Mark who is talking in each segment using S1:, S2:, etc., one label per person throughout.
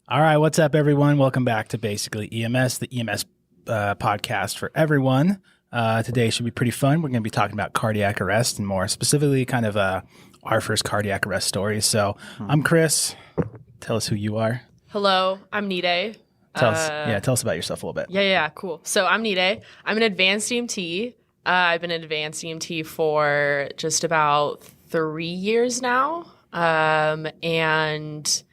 S1: All right, what's up, everyone? Welcome back to Basically EMS, the EMS podcast for everyone. Today should be pretty fun. We're going to be talking about cardiac arrest and more specifically kind of our first cardiac arrest stories. So I'm Chris. Tell us who you are.
S2: Hello, I'm Nide.
S1: Tell us about yourself a little bit.
S2: Yeah, cool. So I'm Nide. I'm an advanced EMT. I've been an advanced EMT for just about 3 years now. And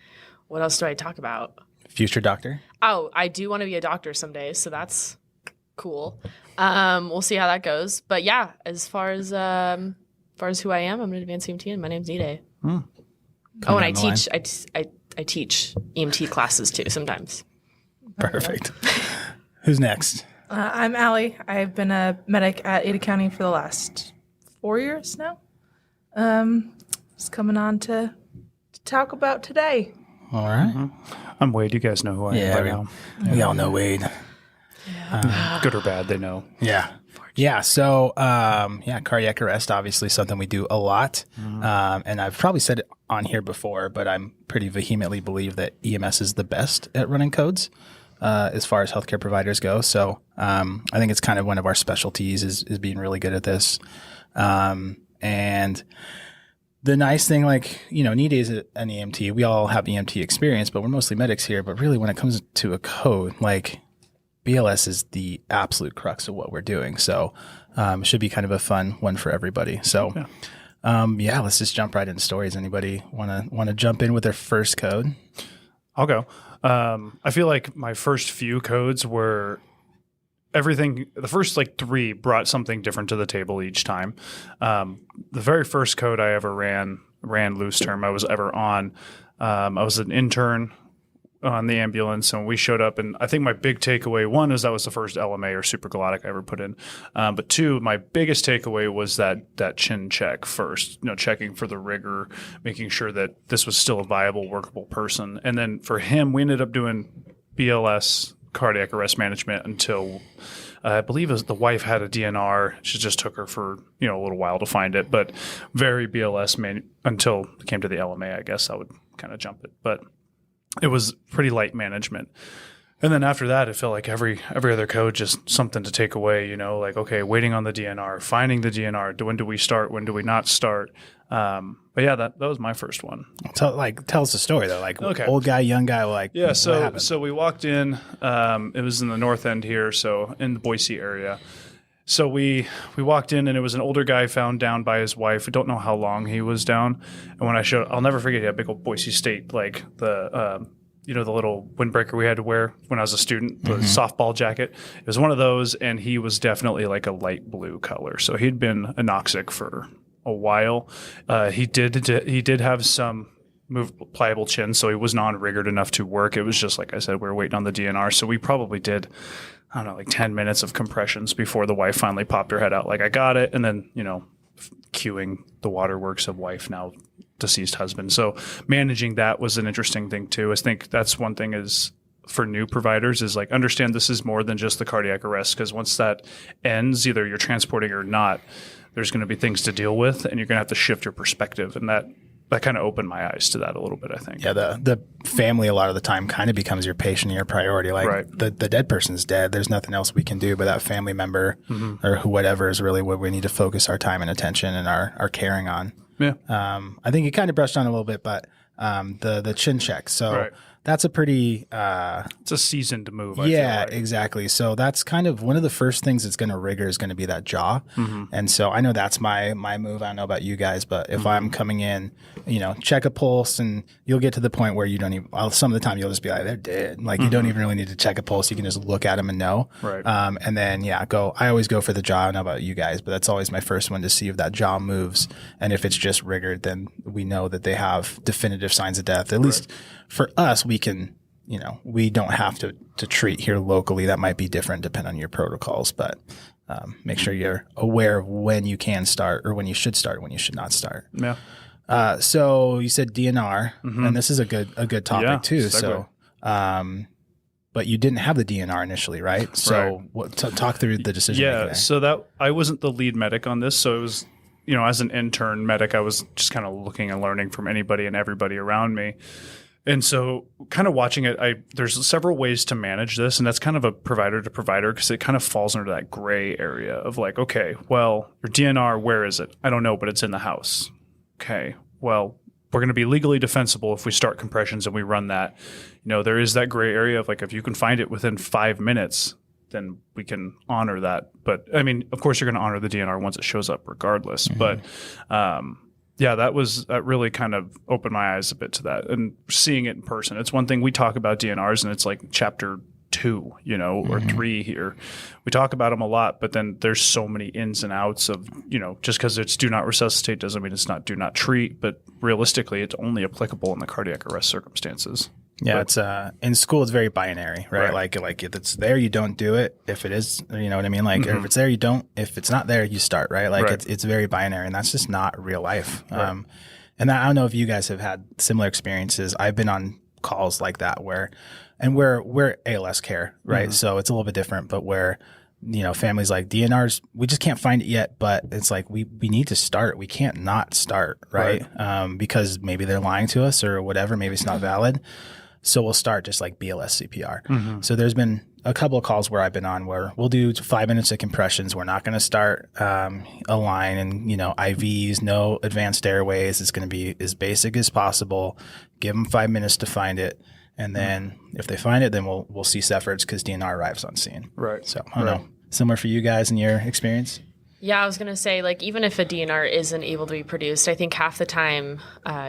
S2: what else do I talk about? Future
S1: doctor?
S2: Oh, I do want to be a doctor someday, so that's cool. We'll see how that goes. But yeah, as far as who I am, I'm an advanced EMT, and my name's Nide. Oh, and I teach. I teach EMT classes too sometimes.
S1: Perfect. Who's next?
S3: I'm Allie. I've been a medic at Ada County for the last 4 years now. Just coming on to talk about today.
S1: All right.
S4: I'm Wade. You guys know who I am by now.
S1: We all know Wade.
S4: Good or bad, they know.
S1: Yeah. Yeah. So, cardiac arrest, obviously something we do a lot. And I've probably said it on here before, but I'm pretty vehemently believe that EMS is the best at running codes as far as healthcare providers go. So I think it's kind of one of our specialties is being really good at this. And the nice thing, Nide is an EMT. We all have EMT experience, but we're mostly medics here. But really, when it comes to a code, BLS is the absolute crux of what we're doing. So it should be kind of a fun one for everybody. So let's just jump right into stories. Anybody want to jump in with their first code?
S4: I'll go. I feel like my first few codes were everything. The first 3 brought something different to the table each time. The very first code I ever ran loose term I was ever on. I was an intern on the ambulance, and we showed up, and I think my big takeaway, one, is that was the first LMA or supraglottic I ever put in. But two, my biggest takeaway was that chin check first, checking for the rigor, making sure that this was still a viable, workable person. And then for him, we ended up doing BLS, cardiac arrest management, until I believe the wife had a DNR. She just took her for a little while to find it, but very BLS until it came to the LMA. I guess I would kind of jump it, but it was pretty light management. And then after that, it felt like every other code, just something to take away, okay, waiting on the DNR, finding the DNR. When do we start? When do we not start? But yeah, that was my first one.
S1: Tell us the story though. Okay. Old guy, young guy,
S4: Yeah, so we walked in, it was in the north end here, so in the Boise area. So we walked in, and it was an older guy found down by his wife. I don't know how long he was down. And when I'll never forget, he had a big old Boise State, the little windbreaker we had to wear when I was a student, the softball jacket. It was one of those, and he was definitely like a light blue color. So he'd been anoxic for a while. He did have some pliable chin, so he was non-rigored enough to work. It was just, like I said, we were waiting on the DNR. So we probably did, 10 minutes of compressions before the wife finally popped her head out I got it. And then, cueing the waterworks of wife, now deceased husband. So managing that was an interesting thing too. I think that's one thing is for new providers is understand this is more than just the cardiac arrest, because once that ends, either you're transporting or not, there's going to be things to deal with, and you're going to have to shift your perspective. And that kind of opened my eyes to that a little bit, I think.
S1: Yeah, the family a lot of the time kind of becomes your patient and your priority.
S4: Right.
S1: The dead person's dead. There's nothing else we can do, but that family member or whatever is really what we need to focus our time and attention and our caring on.
S4: Yeah.
S1: I think you kind of brushed on a little bit, but the chin check. So that's a pretty
S4: it's a seasoned move. I
S1: feel
S4: like.
S1: Exactly. So that's kind of one of the first things that's going to rigor is going to be that jaw. And so I know that's my move. I don't know about you guys, but if I'm coming in, check a pulse, and you'll get to the point where you don't even, some of the time you'll just be like, they're dead. You don't even really need to check a pulse. You can just look at them and know.
S4: Right.
S1: And then, I always go for the jaw. I don't know about you guys, but that's always my first one to see if that jaw moves. And if it's just rigored, then we know that they have definitive signs of death. At least for us, we can, we don't have to treat here locally. That might be different depending on your protocols, but make sure you're aware of when you can start or when you should start, when you should not start.
S4: Yeah.
S1: So you said DNR, and this is a good topic too.
S4: Segue.
S1: So, but you didn't have the DNR initially, right? So talk through the decision.
S4: Yeah. So that I wasn't the lead medic on this. So it was, as an intern medic, I was just kind of looking and learning from anybody and everybody around me. And so kind of watching it, there's several ways to manage this, and that's kind of a provider to provider because it kind of falls under that gray area of like, okay, well, your DNR, where is it? I don't know, but it's in the house. Okay, well, we're going to be legally defensible if we start compressions and we run that. There is that gray area of like, if you can find it within 5 minutes, then we can honor that. But I mean, of course, you're going to honor the DNR once it shows up regardless. But yeah, that really kind of opened my eyes a bit to that and seeing it in person. It's one thing we talk about DNRs and it's like chapter 2, or 3 here. We talk about them a lot, but then there's so many ins and outs of, just because it's do not resuscitate doesn't mean it's not do not treat, but realistically, it's only applicable in the cardiac arrest circumstances.
S1: Yeah, it's in school it's very binary, right? Like if it's there, you don't do it. If it is, you know what I mean? Like if it's there, you don't. If it's not there, you start, right? Like it's very binary, and that's just not real life. And I don't know if you guys have had similar experiences. I've been on calls like that where we're ALS care, right? So it's a little bit different, but where families like DNRs, we just can't find it yet, but it's like we need to start. We can't not start, right? Because maybe they're lying to us or whatever. Maybe it's not valid. So we'll start just like BLS CPR. So there's been a couple of calls where I've been on where we'll do 5 minutes of compressions. We're not going to start a line and, IVs, no advanced airways. It's going to be as basic as possible. Give them 5 minutes to find it. And then if they find it, then we'll cease efforts because DNR arrives on scene. Right. So I don't know. Similar for you guys in your experience?
S2: Yeah, I was going to say, like, even if a DNR isn't able to be produced, I think half the time,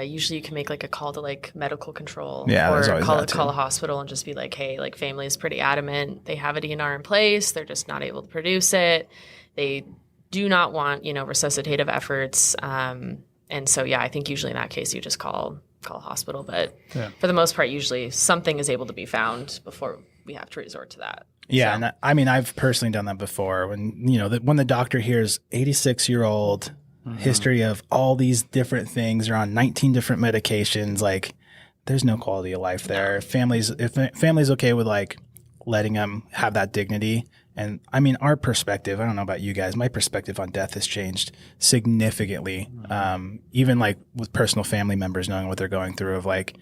S2: usually you can make, like, a call to, like, medical control.
S1: Yeah,
S2: or call a hospital and just be like, hey, like, family is pretty adamant. They have a DNR in place. They're just not able to produce it. They do not want, resuscitative efforts. And so, yeah, I think usually in that case, you just call a hospital. But for the most part, usually something is able to be found before we have to resort to that.
S1: Yeah, so. And I mean, I've personally done that before. When when the doctor hears 86-year-old history of all these different things, they're on 19 different medications. Like, there's no quality of life there. If family's okay with like letting them have that dignity, and I mean, our perspective. I don't know about you guys. My perspective on death has changed significantly. Even like with personal family members knowing what they're going through. Of like,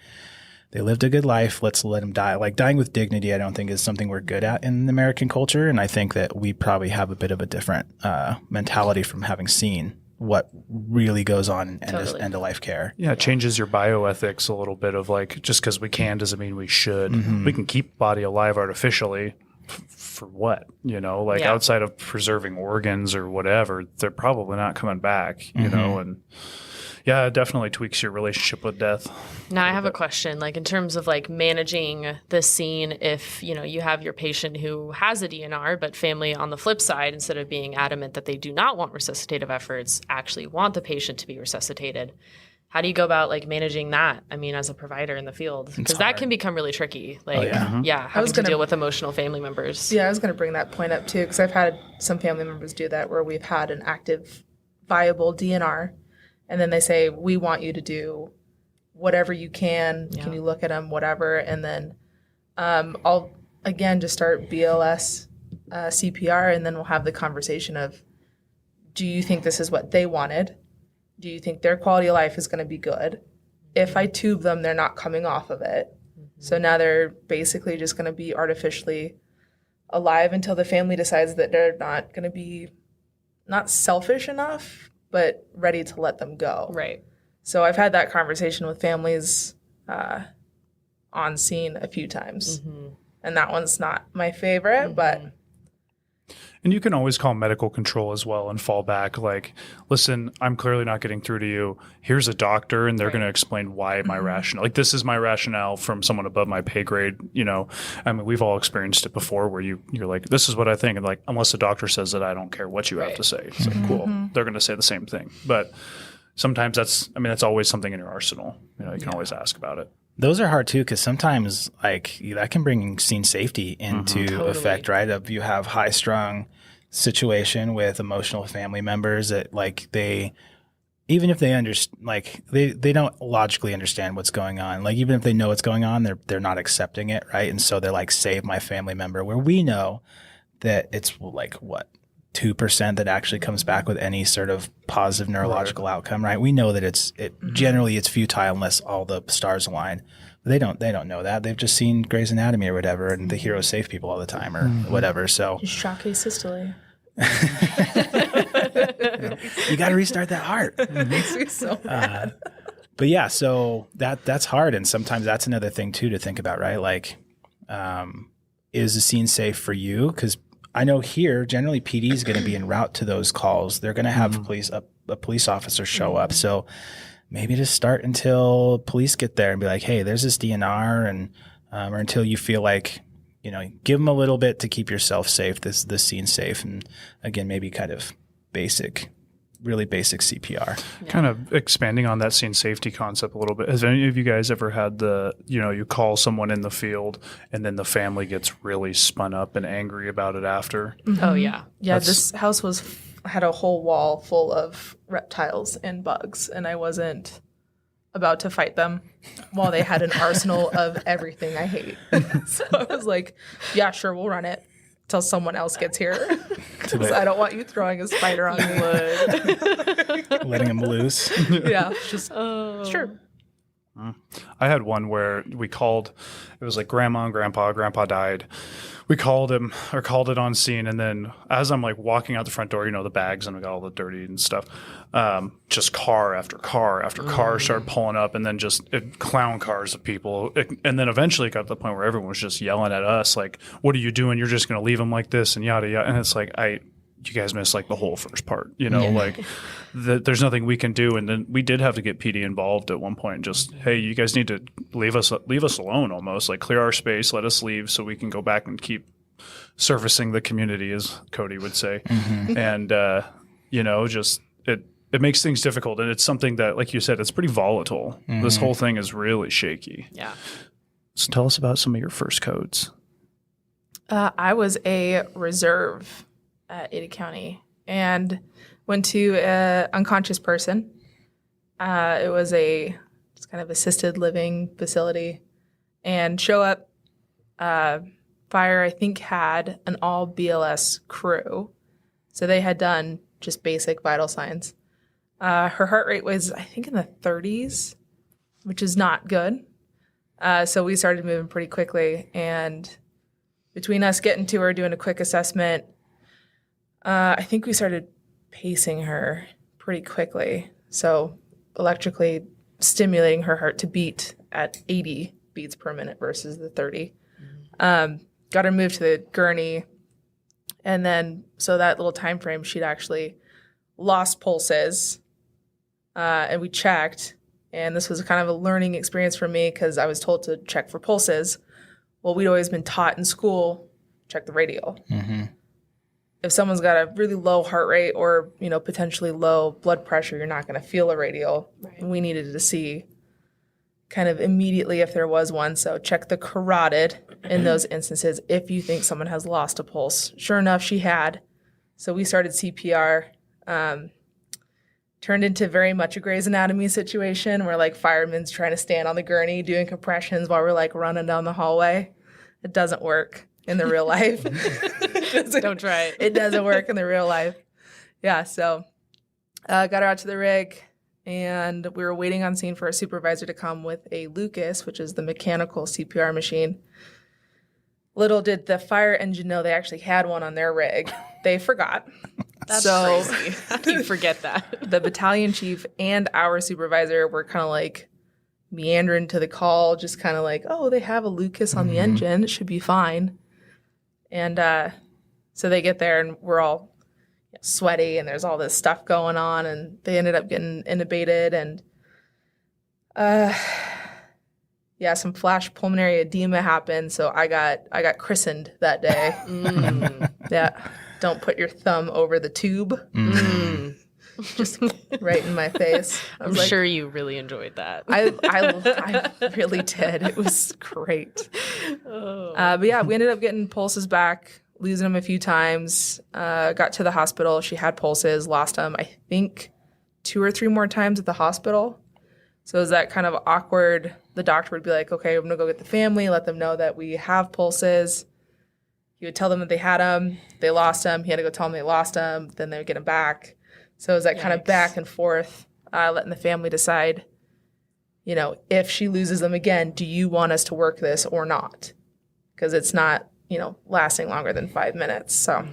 S1: they lived a good life. Let's let them die. Like, dying with dignity, I don't think is something we're good at in American culture. And I think that we probably have a bit of a different mentality from having seen what really goes on in end of life care.
S4: Yeah, it changes your bioethics a little bit of like, just because we can doesn't mean we should. We can keep body alive artificially. For what? Outside of preserving organs or whatever, they're probably not coming back, and yeah, it definitely tweaks your relationship with death.
S2: Now I have a question, like in terms of like managing the scene, if, you have your patient who has a DNR, but family on the flip side, instead of being adamant that they do not want resuscitative efforts, actually want the patient to be resuscitated. How do you go about like managing that? I mean, as a provider in the field, because that can become really tricky. Like, having to deal with emotional family members.
S3: Yeah, I was going to bring that point up too, because I've had some family members do that where we've had an active, viable DNR. And then they say, we want you to do whatever you can. Yeah. Can you look at them, whatever? And then I'll, again, just start BLS CPR, and then we'll have the conversation of, do you think this is what they wanted? Do you think their quality of life is going to be good? If I tube them, they're not coming off of it. So now they're basically just going to be artificially alive until the family decides that they're not going to be, not selfish enough, but ready to let them go.
S2: Right.
S3: So I've had that conversation with families on scene a few times. And that one's not my favorite, but...
S4: And you can always call medical control as well and fall back like, listen, I'm clearly not getting through to you. Here's a doctor, and they're going to explain why my rationale. Like, this is my rationale from someone above my pay grade. I mean, we've all experienced it before where you're like, this is what I think. And like, unless the doctor says that, I don't care what you have to say. It's like, cool. They're going to say the same thing. But sometimes that's always something in your arsenal. You can always ask about it.
S1: Those are hard too, because sometimes like that can bring scene safety into effect, right? If you have high strung situation with emotional family members that like even if they they don't logically understand what's going on. Like, even if they know what's going on, they're not accepting it, right? And so they're like, save my family member, where we know that it's like what 2% that actually comes back with any sort of positive neurological outcome, right? We know that generally it's futile unless all the stars align. But they don't know that. They've just seen Grey's Anatomy or whatever, and the heroes save people all the time or whatever. So
S3: Just shock asystole.
S1: you got to restart that heart.
S3: Makes me so mad.
S1: But yeah, so that's hard, and sometimes that's another thing too to think about, right? Like, is the scene safe for you? Because I know here generally PD is going to be en route to those calls. They're going to have a police officer show up. So maybe just start until police get there and be like, hey, there's this DNR, and or until you feel like, you know, give them a little bit to keep yourself safe, this scene safe, and again, maybe kind of really basic CPR.
S4: Kind of expanding on that scene safety concept a little bit. Has any of you guys ever had you call someone in the field and then the family gets really spun up and angry about it after?
S2: Oh, yeah.
S3: Yeah, this house had a whole wall full of reptiles and bugs, and I wasn't about to fight them while they had an arsenal of everything I hate. So I was like, yeah, sure, we'll run it till someone else gets here. Because I don't want you throwing a spider on me.
S1: Letting them loose.
S3: Yeah, just sure.
S4: I had one where we called, it was like grandma and grandpa died. We called it on scene. And then as I'm like walking out the front door, the bags, and we got all the dirty and stuff. Just car after car after car started pulling up, and then just clown cars of people. And then eventually it got to the point where everyone was just yelling at us, like, what are you doing? You're just going to leave them like this and yada, yada. And it's like, you guys missed like the whole first part, like there's nothing we can do. And then we did have to get PD involved at one point. Just, hey, you guys need to leave us alone, almost like clear our space, let us leave so we can go back and keep servicing the community, as Cody would say. And, just it makes things difficult. And it's something that, like you said, it's pretty volatile. This whole thing is really shaky.
S2: Yeah.
S4: So tell us about some of your first codes.
S3: I was a reserve at Ada County and went to an unconscious person. It was it's kind of assisted living facility, and show up. Fire, I think, had an all BLS crew, so they had done just basic vital signs. Her heart rate was, I think, in the 30s, which is not good. So we started moving pretty quickly, and between us getting to her, doing a quick assessment, I think we started pacing her pretty quickly. So electrically stimulating her heart to beat at 80 beats per minute versus the 30. Got her moved to the gurney. And then, so that little time frame, she'd actually lost pulses. And we checked. And this was kind of a learning experience for me because I was told to check for pulses. Well, we'd always been taught in school, check the radial. If someone's got a really low heart rate or, potentially low blood pressure, you're not going to feel a radial. Right. We needed to see kind of immediately if there was one. So check the carotid in those instances if you think someone has lost a pulse. Sure enough, she had. So we started CPR. Turned into very much a Grey's Anatomy situation where like firemen's trying to stand on the gurney doing compressions while we're like running down the hallway. It doesn't work in the real life.
S2: Don't try it.
S3: It doesn't work in the real life. Yeah, so got her out to the rig, and we were waiting on scene for a supervisor to come with a Lucas, which is the mechanical CPR machine. Little did the fire engine know they actually had one on their rig. They forgot.
S2: That's crazy. How do you forget that?
S3: The battalion chief and our supervisor were kind of like meandering to the call, just kind of like, oh, they have a Lucas on the engine. It should be fine. And so they get there, and we're all sweaty, and there's all this stuff going on, and they ended up getting intubated, and some flash pulmonary edema happened. So I got christened that day. Yeah, don't put your thumb over the tube. Just right in my face.
S2: I'm sure you really enjoyed that.
S3: I really did. It was great. But yeah, we ended up getting pulses back, losing them a few times. Got to the hospital. She had pulses, lost them, I think, 2 or 3 more times at the hospital. So it was that kind of awkward. The doctor would be like, okay, I'm going to go get the family, let them know that we have pulses. He would tell them that they had him, they lost him. He had to go tell them they lost him. Then they would get him back. So it was that kind of back and forth, letting the family decide, you know, if she loses them again, do you want us to work this or not? Because it's not, you know, lasting longer than 5 minutes. So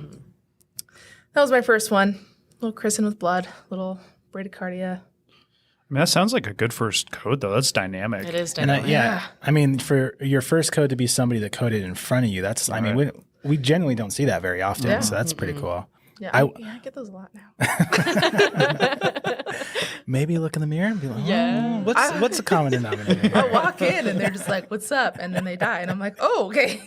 S3: that was my first one. Little christen with blood, little bradycardia.
S4: I mean, that sounds like a good first code, though. That's dynamic.
S2: It is
S1: And
S2: dynamic.
S1: I mean, for your first code to be somebody that coded in front of you, that's, I mean, we generally don't see that very often.
S3: Yeah.
S1: So that's pretty cool.
S3: Yeah, I get those a lot now.
S1: Maybe look in the mirror and be like,
S2: Yeah.
S1: what's the common denominator here?
S3: I walk in and they're just like, what's up? And then they die. And I'm like, oh, okay.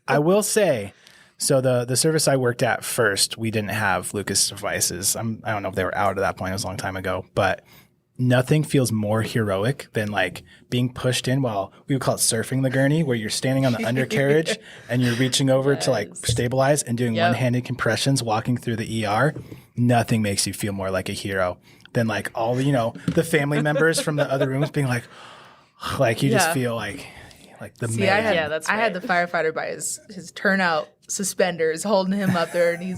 S1: I will say, so the service I worked at first, we didn't have Lucas devices. I don't know if they were out at that point. It was a long time ago, but nothing feels more heroic than like being pushed in while we would call it surfing the gurney, where you're standing on the undercarriage and you're reaching over to like stabilize and doing one-handed compressions, walking through the ER. Nothing makes you feel more like a hero than like all the, you know, the family members from the other rooms being like you just feel like the
S3: See,
S1: man.
S3: I had the firefighter by his turnout suspenders holding him up there, and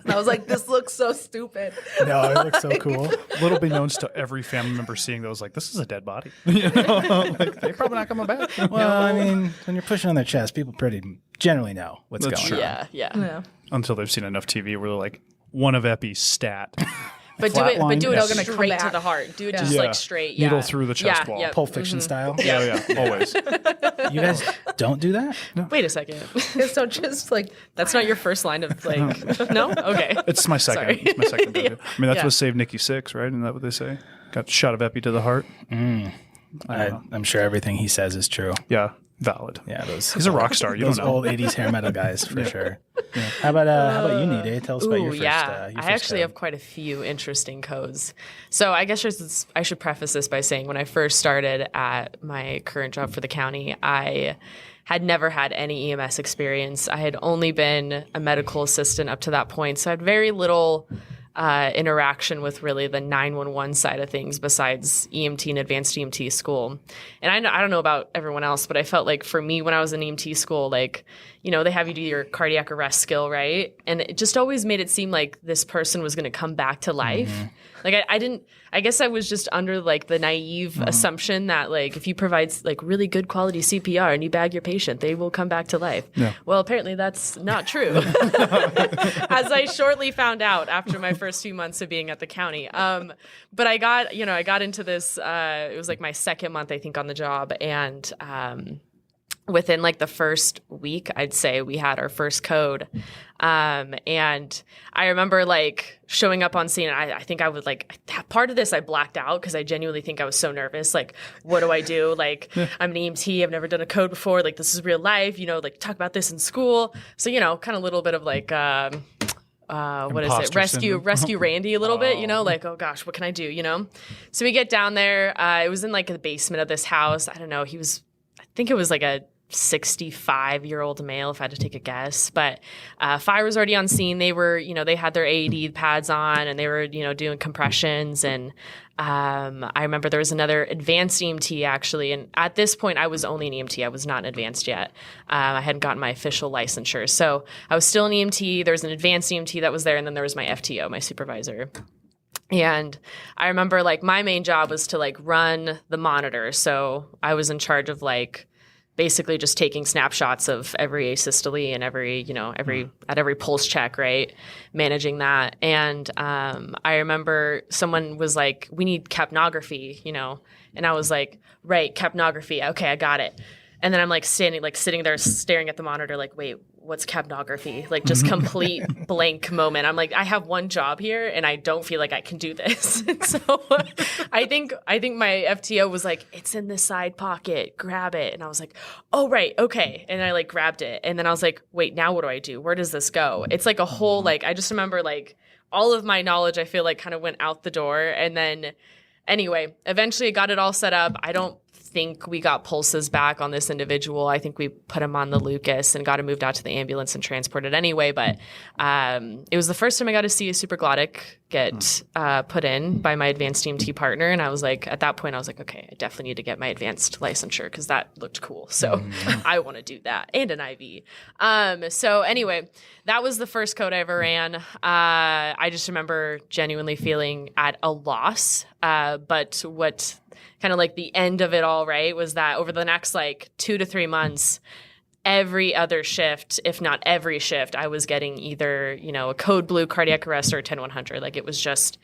S3: I was like, this looks so stupid.
S1: No, it looks so cool.
S4: Little beknownst to every family member seeing those, like, this is a dead body. You know, like, they're probably not coming back.
S1: Well, I mean, when you're pushing on their chest, people pretty generally know what's
S4: That's
S1: going
S4: true.
S1: on.
S2: Yeah.
S4: Until they've seen enough TV where they're like, one of Epi's stat.
S2: But do it
S4: Flatline.
S2: straight
S3: come
S2: to
S3: back.
S2: the heart. Do it
S3: Yeah.
S2: just
S4: Yeah.
S2: like straight.
S4: Needle
S2: Yeah.
S4: through the chest wall.
S2: Yep.
S1: Pulp Fiction style.
S4: Yeah, always.
S1: You guys don't do that?
S2: Wait a second.
S3: So just like,
S2: That's not your first line of like. No. Okay.
S4: It's my second.
S2: Sorry.
S4: It's my second go-to. I mean, that's
S2: Yeah.
S4: what saved Nikki 6, right? Isn't that what they say? Got a shot of Epi to the heart.
S1: I'm sure everything he says is true.
S4: Yeah, valid.
S1: Yeah, those
S4: He's a rock star. You
S1: those
S4: don't know.
S1: old '80s hair metal guys for sure. Yeah. How about you, Nide? Tell us about your
S2: Ooh,
S1: first.
S2: yeah.
S1: Your
S2: I
S1: first
S2: actually
S1: code.
S2: have quite a few interesting codes. So I guess I should preface this by saying when I first started at my current job for the county, I had never had any EMS experience. I had only been a medical assistant up to that point, so I had very little interaction with really the 911 side of things besides EMT and advanced EMT school. And I don't know about everyone else, but I felt like for me when I was in EMT school, like, you know, they have you do your cardiac arrest skill, right? And it just always made it seem like this person was going to come back to life. Like I guess I was just under like the naive assumption that like if you provide like really good quality CPR and you bag your patient, they will come back to life. Yeah. Well, apparently that's not true. As I shortly found out after my first few months of being at the county. But I got into this, it was like my second month, I think, on the job. And within like the first week, I'd say we had our first code. And I remember like showing up on scene. And I think I would like part of this I blacked out because I genuinely think I was so nervous. Like, what do I do? Like, I'm an EMT. I've never done a code before. Like, this is real life. You know, like talk about this in school. So, you know, kind of a little bit of like, what is it?
S4: Imposter
S2: Rescue Randy a little bit, you know, like, oh gosh, what can I do? You know? So we get down there. It was in like the basement of this house. I don't know. I think it was like a 65-year-old male, if I had to take a guess. But fire was already on scene. They were, you know, they had their AED pads on and they were, you know, doing compressions. And I remember there was another advanced EMT actually. And at this point, I was only an EMT. I was not an advanced yet. I hadn't gotten my official licensure. So I was still an EMT. There was an advanced EMT that was there. And then there was my FTO, my supervisor. And I remember like my main job was to like run the monitor. So I was in charge of like basically just taking snapshots of every asystole and every pulse check, right? Managing that. And I remember someone was like, we need capnography, you know? And I was like, right, capnography. Okay, I got it. And then I'm like sitting there staring at the monitor like, wait, what's capnography? Like just complete blank moment. I'm like, I have one job here and I don't feel like I can do this. And so I think my FTO was like, it's in the side pocket, grab it. And I was like, oh, right. Okay. And I like grabbed it. And then I was like, wait, now what do I do? Where does this go? It's like a whole, like, I just remember like all of my knowledge, I feel like kind of went out the door. And then anyway, eventually I got it all set up. I don't think we got pulses back on this individual. I think we put him on the Lucas and got him moved out to the ambulance and transported anyway. But it was the first time I got to see a supraglottic get put in by my advanced EMT partner. And I was like, at that point, I was like, okay, I definitely need to get my advanced licensure because that looked cool. So I want to do that and an IV. So anyway, that was the first code I ever ran. I just remember genuinely feeling at a loss. But what kind of like the end of it all, right, was that over the next like 2 to 3 months, every other shift, if not every shift, I was getting either, you know, a code blue cardiac arrest or a 10-100. Like it was just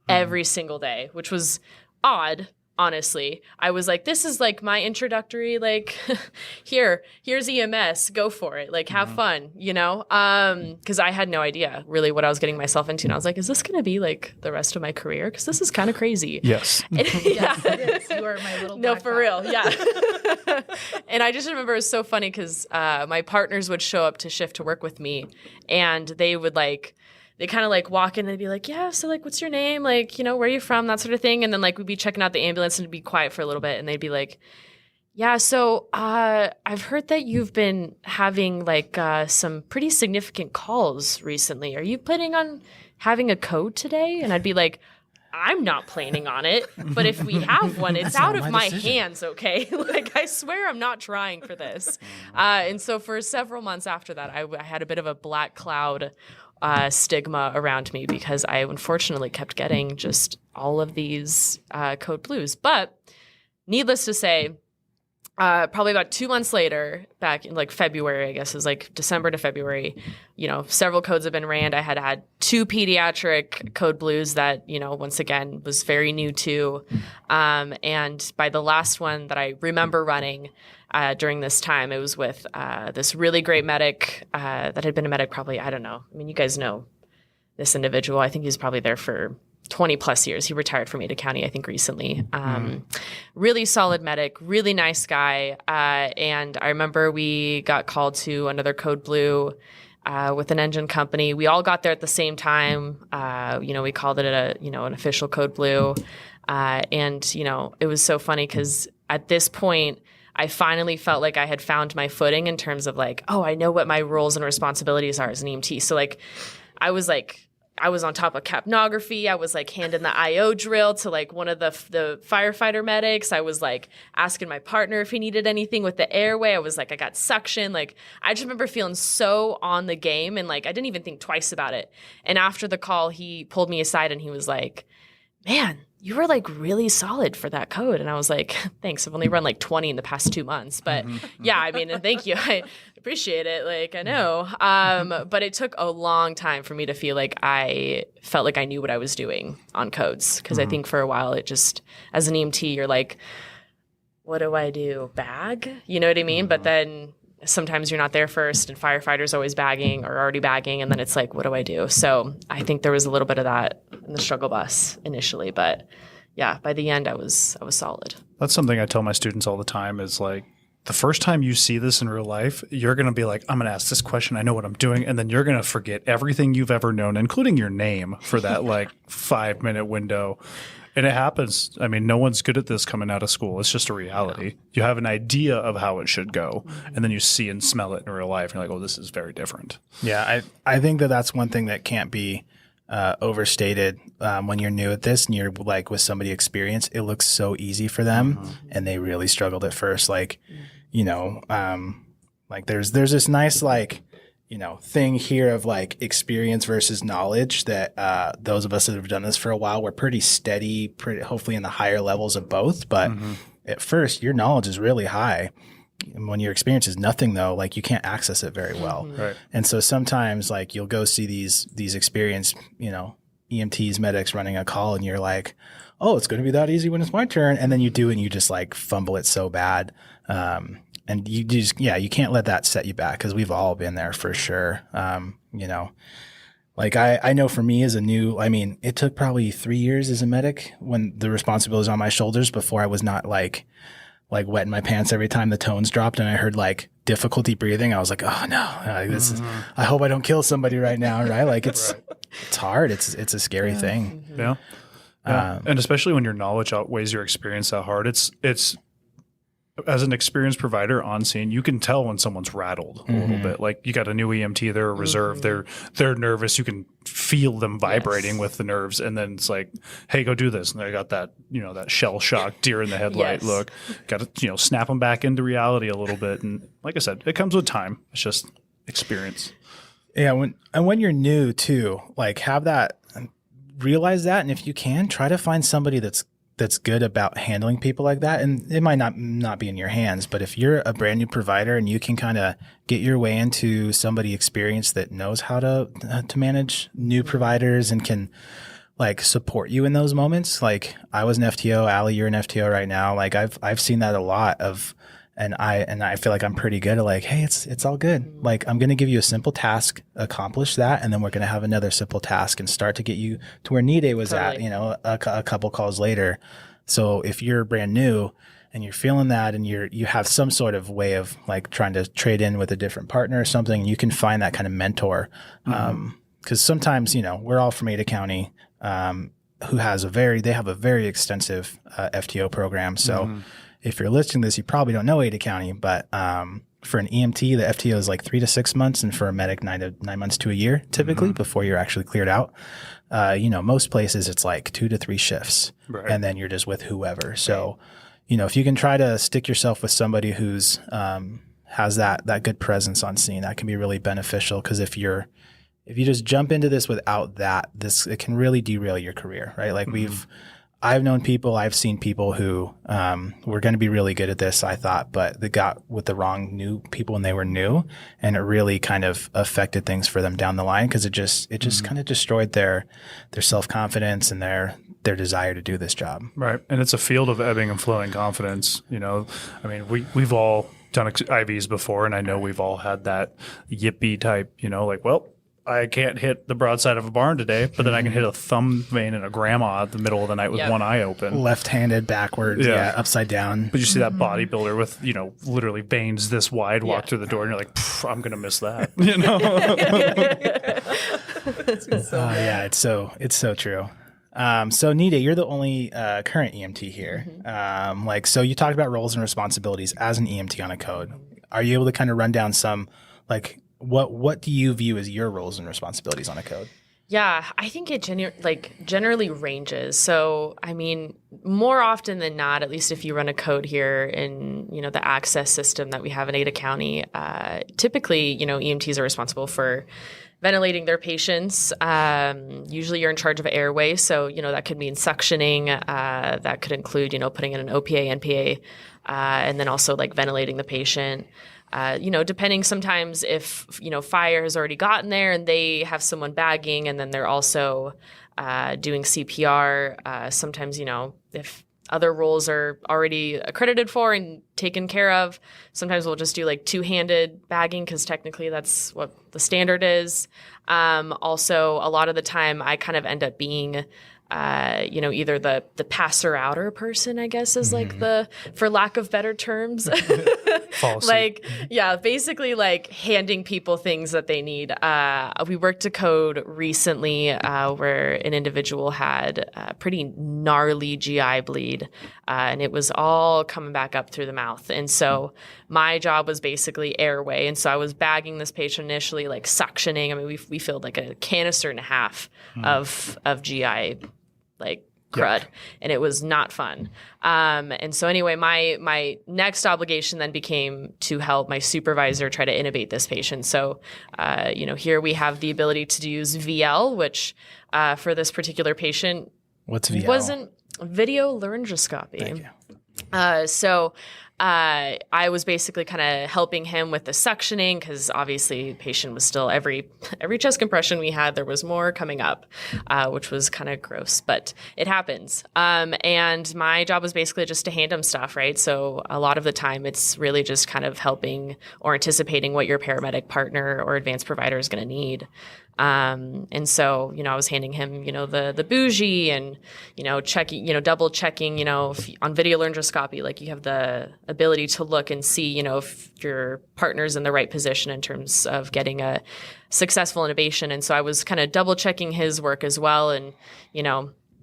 S2: every single day, which was odd. Honestly, I was like, this is like my introductory, like, here's EMS, go for it. Like, have fun, you know? Cause I had no idea really what I was getting myself into. And I was like, is this going to be like the rest of my career? Cause this is kind of crazy.
S4: Yes.
S3: Yes, it is. You are my little
S2: No,
S3: black
S2: for
S3: dot.
S2: real. Yeah. And I just remember it was so funny because my partners would show up to shift to work with me and they would like, they kind of like walk in and they'd be like, yeah, so like, what's your name? Like, you know, where are you from? That sort of thing. And then like, we'd be checking out the ambulance and it'd be quiet for a little bit. And they'd be like, yeah, so I've heard that you've been having like some pretty significant calls recently. Are you planning on having a code today? And I'd be like, I'm not planning on it, but if we have one, it's out of my hands, okay? Like, I swear I'm not trying for this. And so for several months after that, I had a bit of a black cloud stigma around me because I unfortunately kept getting just all of these code blues. But needless to say, probably about 2 months later, back in like February, I guess it was like December to February, you know, several codes have been ran. I had 2 pediatric code blues that, you know, once again was very new to. And by the last one that I remember running during this time, it was with this really great medic that had been a medic probably, I don't know. I mean, you guys know this individual. I think he's probably there for 20 plus years. He retired from Ada County, I think, recently. Really solid medic, really nice guy. And I remember we got called to another code blue with an engine company. We all got there at the same time. You know, we called it an official code blue. And, you know, it was so funny because at this point, I finally felt like I had found my footing in terms of like, oh, I know what my roles and responsibilities are as an EMT. So like, I was on top of capnography. I was like handing the IO drill to like one of the firefighter medics. I was like asking my partner if he needed anything with the airway. I was like, I got suction. Like, I just remember feeling so on the game and like, I didn't even think twice about it. And after the call, he pulled me aside and he was like, man, you were like really solid for that code. And I was like, thanks. I've only run like 20 in the past 2 months, but yeah, I mean, thank you. I appreciate it. Like, I know. But it took a long time for me to feel like I felt like I knew what I was doing on codes. Cause I think for a while it just, as an EMT, you're like, what do I do? Bag? You know what I mean? But then sometimes you're not there first and firefighters always bagging or already bagging. And then it's like, what do I do? So I think there was a little bit of that in the struggle bus initially, but yeah, by the end I was solid.
S4: That's something I tell my students all the time is like, the first time you see this in real life, you're going to be like, I'm going to ask this question. I know what I'm doing. And then you're going to forget everything you've ever known, including your name for that like 5-minute window. And it happens. I mean, no one's good at this coming out of school. It's just a reality. Yeah. You have an idea of how it should go, and then you see and smell it in real life. And you're like, oh, this is very different.
S1: Yeah, I think that's one thing that can't be overstated when you're new at this and you're like with somebody experienced. It looks so easy for them, and they really struggled at first. Like, you know, like there's this nice like, you know, thing here of like experience versus knowledge that those of us that have done this for a while, we're pretty steady, hopefully in the higher levels of both. But at first, your knowledge is really high. And when your experience is nothing, though, like you can't access it very well.
S4: Right.
S1: And so sometimes like you'll go see these experienced, you know, EMTs, medics running a call, and you're like, oh, it's going to be that easy when it's my turn. And then you do, and you just like fumble it so bad. And you just, you can't let that set you back because we've all been there for sure. You know, like I know for me as a new, I mean, it took probably 3 years as a medic when the responsibility was on my shoulders before I was not like wetting my pants every time the tones dropped and I heard like difficulty breathing. I was like, oh no, this is, I hope I don't kill somebody right now. Right. Like it's hard. It's a scary thing.
S4: Yeah. And especially when your knowledge outweighs your experience that hard, it's as an experienced provider on scene, you can tell when someone's rattled a little bit. Like you got a new EMT, they're a reserve, they're nervous. You can feel them vibrating with the nerves, and then it's like, hey, go do this. And they got that, that shell shock, deer in the headlight look. Got to, snap them back into reality a little bit. And like I said, it comes with time. It's just experience.
S1: Yeah, when you're new too, like have that, realize that, and if you can, try to find somebody that's good about handling people like that. And it might not be in your hands, but if you're a brand new provider and you can kind of get your way into somebody experienced that knows how to manage new providers and can like support you in those moments. Like I was an FTO, Allie, you're an FTO right now. Like I've seen that a lot of. And I feel like I'm pretty good at like, hey, it's all good. Like I'm going to give you a simple task, accomplish that, and then we're going to have another simple task and start to get you to where Nide was at, a couple calls later. So if you're brand new and you're feeling that and you have some sort of way of like trying to trade in with a different partner or something, you can find that kind of mentor. Because sometimes, we're all from Ada County, who has they have a very extensive FTO program. So if you're listening to this, you probably don't know Ada County, but for an EMT, the FTO is like 3 to 6 months, and for a medic, 9 months to a year, typically, before you're actually cleared out. Most places it's like 2 to 3 shifts, and then you're just with whoever. So, if you can try to stick yourself with somebody who's has that good presence on scene, that can be really beneficial. Because if you just jump into this without that, it can really derail your career, right? Like I've seen people who were going to be really good at this, I thought, but they got with the wrong new people when they were new, and it really kind of affected things for them down the line because it just kind of destroyed their self-confidence and their desire to do this job. Right,
S4: and it's a field of ebbing and flowing confidence. We've all done IVs before, and I know we've all had that yippee type, like, well, I can't hit the broadside of a barn today, but then I can hit a thumb vein in a grandma at the middle of the night with one eye open.
S1: Left-handed, backwards, upside down.
S4: But you see that bodybuilder with, literally veins this wide walk through the door, and you're like, I'm going to miss that.
S1: It's so true. So Nide, you're the only current EMT here. So you talked about roles and responsibilities as an EMT on a code. Are you able to kind of run down some, like, what do you view as your roles and responsibilities on a code?
S2: Yeah, I think it generally ranges. So, more often than not, at least if you run a code here in, the access system that we have in Ada County, typically, EMTs are responsible for ventilating their patients. Usually you're in charge of airway. So, that could mean suctioning. That could include, putting in an OPA, NPA, and then also like ventilating the patient. Depending sometimes if, fire has already gotten there and they have someone bagging and then they're also doing CPR. Sometimes, if other roles are already accredited for and taken care of, sometimes we'll just do like two-handed bagging because technically that's what the standard is. Also, a lot of the time I kind of end up being either the passer outer person, I guess, is like for lack of better terms, basically like handing people things that they need. We worked a code recently where an individual had a pretty gnarly GI bleed, and it was all coming back up through the mouth. And so my job was basically airway. And so I was bagging this patient initially, like suctioning. We filled like a canister and a half of GI crud, and it was not fun. And so anyway, my next obligation then became to help my supervisor try to intubate this patient. So, here we have the ability to use VL, which for this particular patient,
S1: what's VL?
S2: Wasn't video laryngoscopy.
S1: Thank you.
S2: I was basically kind of helping him with the suctioning because obviously the patient was still every chest compression we had, there was more coming up, which was kind of gross, but it happens. And my job was basically just to hand him stuff, right? So a lot of the time it's really just kind of helping or anticipating what your paramedic partner or advanced provider is going to need. And so, I was handing him, the bougie and, checking, double checking, if, on video laryngoscopy, like you have the ability to look and see, if your partner's in the right position in terms of getting a successful intubation. And so I was kind of double checking his work as well. And,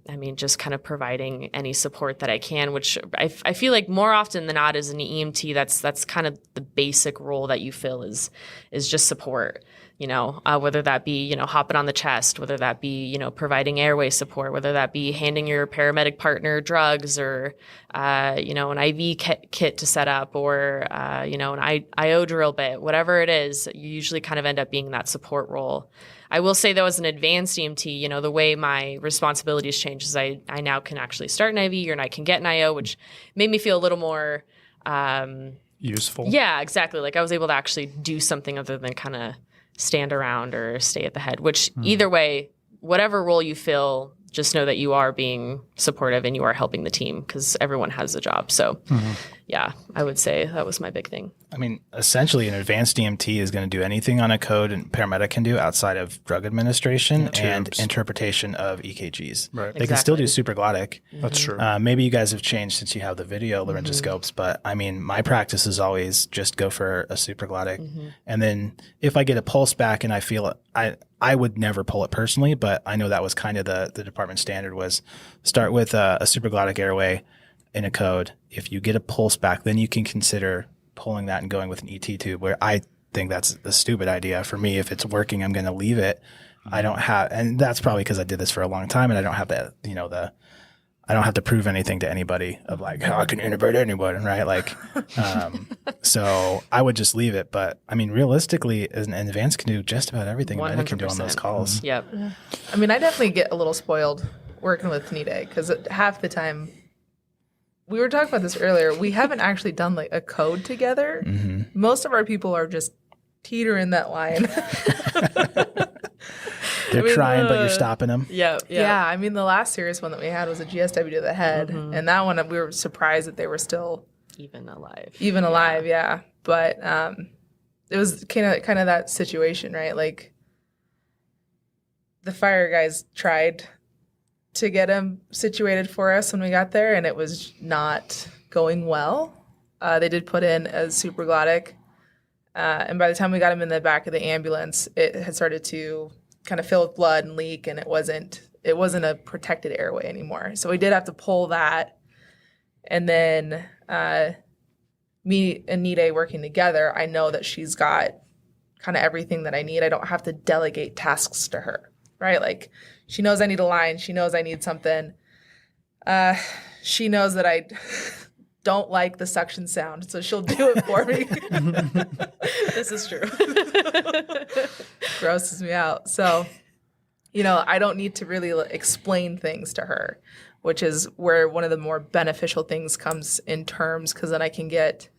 S2: I mean, just kind of providing any support that I can, which I feel like more often than not as an EMT, that's kind of the basic role that you fill is just support, whether that be, hopping on the chest, whether that be, providing airway support, whether that be handing your paramedic partner drugs or, an IV kit to set up or, an IO drill bit, whatever it is, you usually kind of end up being that support role. I will say, though, as an advanced EMT, the way my responsibilities change is I now can actually start an IV and I can get an IO, which made me feel a little more
S4: useful.
S2: Yeah, exactly. Like I was able to actually do something other than kind of stand around or stay at the head, which either way, whatever role you fill, just know that you are being supportive and you are helping the team because everyone has a job. So, yeah, I would say that was my big thing.
S1: I mean, essentially, an advanced EMT is going to do anything on a code and paramedic can do outside of drug administration and interpretation of EKGs.
S4: Right.
S1: They can still do supraglottic.
S4: That's true.
S1: Maybe you guys have changed since you have the video laryngoscopes, but I mean, my practice is always just go for a supraglottic. And then if I get a pulse back and I feel it, I would never pull it personally, but I know that was kind of the department standard was start with a supraglottic airway in a code. If you get a pulse back, then you can consider pulling that and going with an ET tube, where I think that's a stupid idea. For me, if it's working, I'm going to leave it. I don't have, and that's probably because I did this for a long time and I don't have that, I don't have to prove anything to anybody of like how I can intubate anyone, right? Like, so I would just leave it. But I mean, realistically, an advanced can do just about everything a medic can do on those calls.
S2: Yep.
S3: I mean, I definitely get a little spoiled working with Yanire because half the time, we were talking about this earlier, we haven't actually done like a code together. Most of our people are just teetering that line.
S1: They're trying, but you're stopping them.
S3: Yeah. I mean, the last serious one that we had was a GSW to the head. And that one, we were surprised that they were still
S2: even alive.
S3: Yeah. But it was kind of that situation, right? Like the fire guys tried to get him situated for us when we got there, and it was not going well. They did put in a supraglottic, and by the time we got him in the back of the ambulance, it had started to kind of fill with blood and leak, and it wasn't a protected airway anymore. So we did have to pull that, and then me and Nide working together, I know that she's got kind of everything that I need. I don't have to delegate tasks to her, right? Like she knows I need a line. She knows I need something. She knows that I don't like the suction sound, so she'll do it for me.
S2: This is true.
S3: Grosses me out. So, I don't need to really explain things to her, which is where one of the more beneficial things comes in terms, because then I can get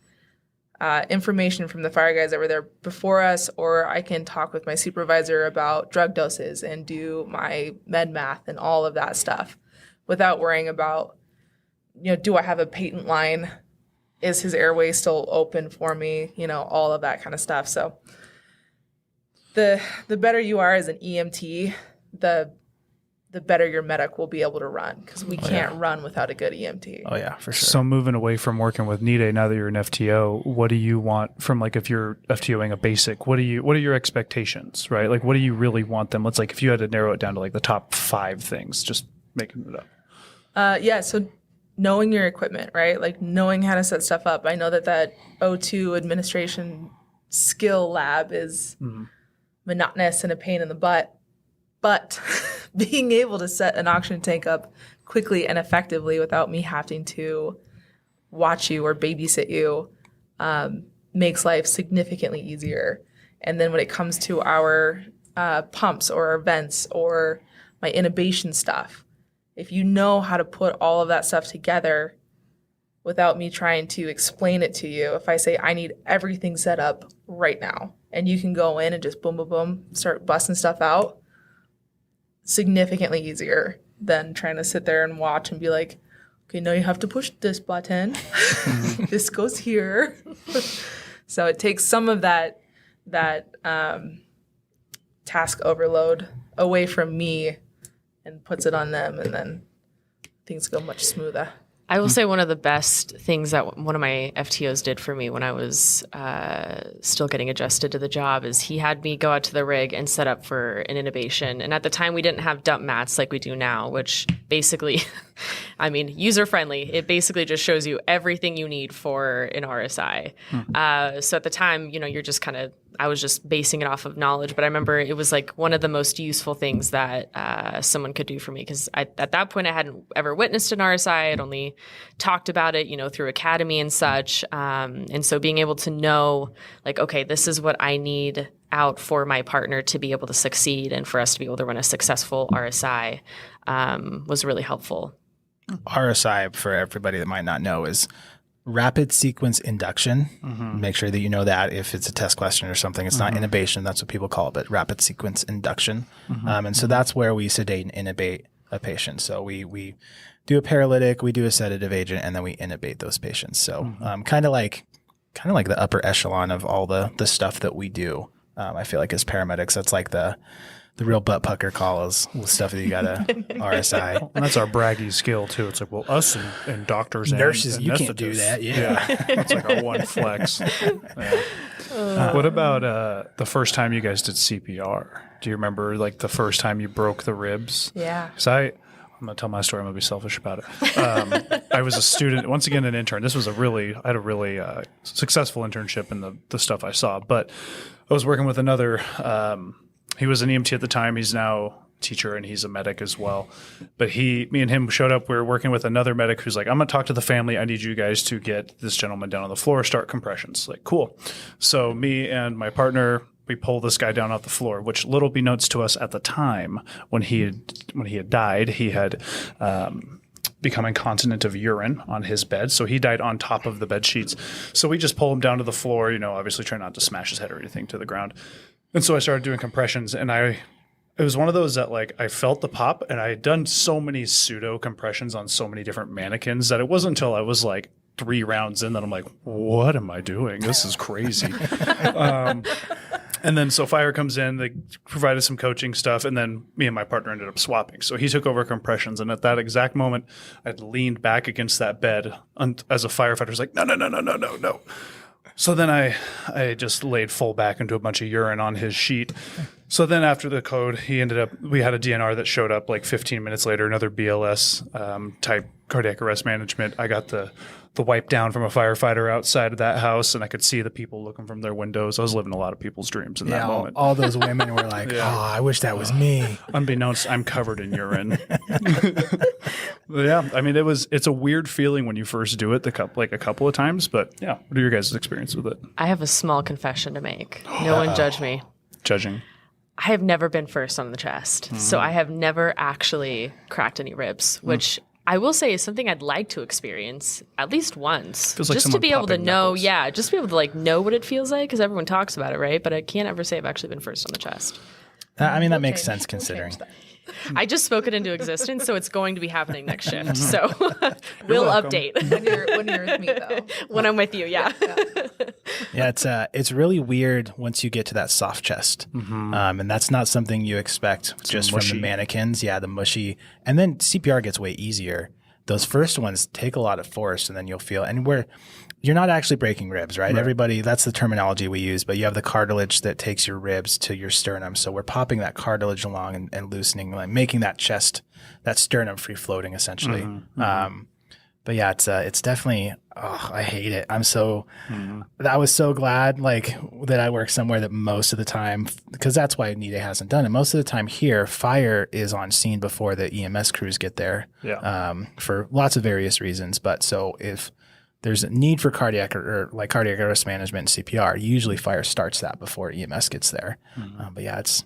S3: information from the fire guys that were there before us, or I can talk with my supervisor about drug doses and do my med math and all of that stuff without worrying about, do I have a patent line? Is his airway still open for me? All of that kind of stuff. So the better you are as an EMT, the better your medic will be able to run, because we can't run without a good EMT.
S1: Oh yeah, for sure.
S4: So moving away from working with Nide, now that you're an FTO, what do you want from, like, if you're FTOing a basic, what are your expectations, right? Like, what do you really want them? Let's, like, if you had to narrow it down to like the top 5 things, just making it up.
S3: So knowing your equipment, right? Like knowing how to set stuff up. I know that O2 administration skill lab is monotonous and a pain in the butt, but being able to set an oxygen tank up quickly and effectively without me having to watch you or babysit you makes life significantly easier. And then when it comes to our pumps or our vents or my intubation stuff, if you know how to put all of that stuff together without me trying to explain it to you, if I say I need everything set up right now and you can go in and just boom, boom, boom, start busting stuff out, significantly easier than trying to sit there and watch and be like, okay, now you have to push this button. This goes here. So it takes some of that task overload away from me and puts it on them, and then things go much smoother.
S2: I will say one of the best things that one of my FTOs did for me when I was still getting adjusted to the job is he had me go out to the rig and set up for an intubation. And at the time, we didn't have dump mats like we do now, which basically, I mean, user friendly. It basically just shows you everything you need for an RSI. So at the time, you're just kind of, I was just basing it off of knowledge, but I remember it was like one of the most useful things that someone could do for me because at that point I hadn't ever witnessed an RSI. I had only talked about it, through academy and such. And so being able to know, like, okay, this is what I need out for my partner to be able to succeed and for us to be able to run a successful RSI was really helpful.
S1: RSI, for everybody that might not know, is rapid sequence induction. Make sure that you know that if it's a test question or something, it's not intubation. That's what people call it, but rapid sequence induction. And so that's where we sedate and intubate a patient. So we do a paralytic, we do a sedative agent, and then we intubate those patients. So kind of like the upper echelon of all the stuff that we do. I feel like as paramedics, that's like the real butt pucker call is the stuff that you got to RSI.
S4: And that's our braggy skill too. It's like, well, us and doctors and
S1: nurses,
S4: and
S1: you can't do that. Yeah.
S4: That's like our one flex. Yeah. What about the first time you guys did CPR? Do you remember like the first time you broke the ribs?
S3: Yeah.
S4: Because I'm going to tell my story. I'm going to be selfish about it. I was a student, once again, an intern. This was I had a really successful internship in the stuff I saw. But I was working with another, he was an EMT at the time. He's now a teacher and he's a medic as well. But me and him showed up. We were working with another medic who's like, I'm going to talk to the family. I need you guys to get this gentleman down on the floor, start compressions. Like, cool. So me and my partner, we pull this guy down off the floor, which little beknownst to us at the time when he had died, he had become incontinent of urine on his bed. So he died on top of the bed sheets. So we just pull him down to the floor, obviously try not to smash his head or anything to the ground. And so I started doing compressions, and it was one of those that like I felt the pop, and I had done so many pseudo compressions on so many different mannequins that it wasn't until I was like 3 rounds in that I'm like, what am I doing? This is crazy. And then so fire comes in, they provided some coaching stuff, and then me and my partner ended up swapping. So he took over compressions, and at that exact moment, I'd leaned back against that bed as a firefighter was like, no. So then I just laid full back into a bunch of urine on his sheet. So then after the code, we had a DNR that showed up like 15 minutes later, another BLS type cardiac arrest management. I got the wipe down from a firefighter outside of that house, and I could see the people looking from their windows. I was living a lot of people's dreams in that moment.
S1: All those women were like, oh, I wish that was me.
S4: Unbeknownst, I'm covered in urine. Yeah, I mean, it's a weird feeling when you first do it, a couple of times, but yeah. What are your guys' experience with it?
S2: I have a small confession to make. No one judge me.
S4: Judging.
S2: I have never been first on the chest. So I have never actually cracked any ribs, which I will say is something I'd like to experience at least once.
S4: Feels like
S2: just to be able to know,
S4: knuckles.
S2: just to be able to like know what it feels like because everyone talks about it, right? But I can't ever say I've actually been first on the chest.
S1: I mean, that makes sense considering.
S2: I just spoke it into existence, so it's going to be happening next shift. So we'll
S4: welcome.
S2: update
S3: When you're with me, though.
S2: when I'm with you. Yeah.
S1: Yeah, it's really weird once you get to that soft chest, and that's not something you expect just from the mannequins. Yeah, the mushy, and then CPR gets way easier. Those first ones take a lot of force, and then you'll feel, and you're not actually breaking ribs, right? Everybody, that's the terminology we use, but you have the cartilage that takes your ribs to your sternum. So we're popping that cartilage along and loosening, like making that sternum free floating essentially. But yeah, it's definitely, I hate it. I was so glad that I work somewhere that most of the time, because that's why NIDA hasn't done it. Most of the time here, fire is on scene before the EMS crews get there for lots of various reasons. But so if there's a need for cardiac arrest management and CPR, usually fire starts that before EMS gets there. But yeah, it's,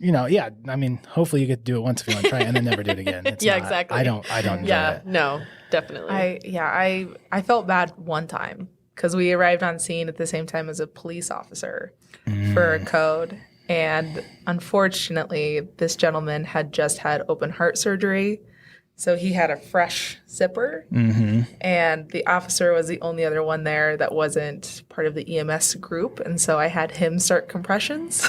S1: I mean, hopefully you get to do it once if you want to try it and then never do it again.
S2: Exactly.
S1: I don't enjoy it.
S2: No, definitely.
S3: I felt bad one time because we arrived on scene at the same time as a police officer for a code. And unfortunately, this gentleman had just had open heart surgery. So he had a fresh zipper, and the officer was the only other one there that wasn't part of the EMS group. And so I had him start compressions.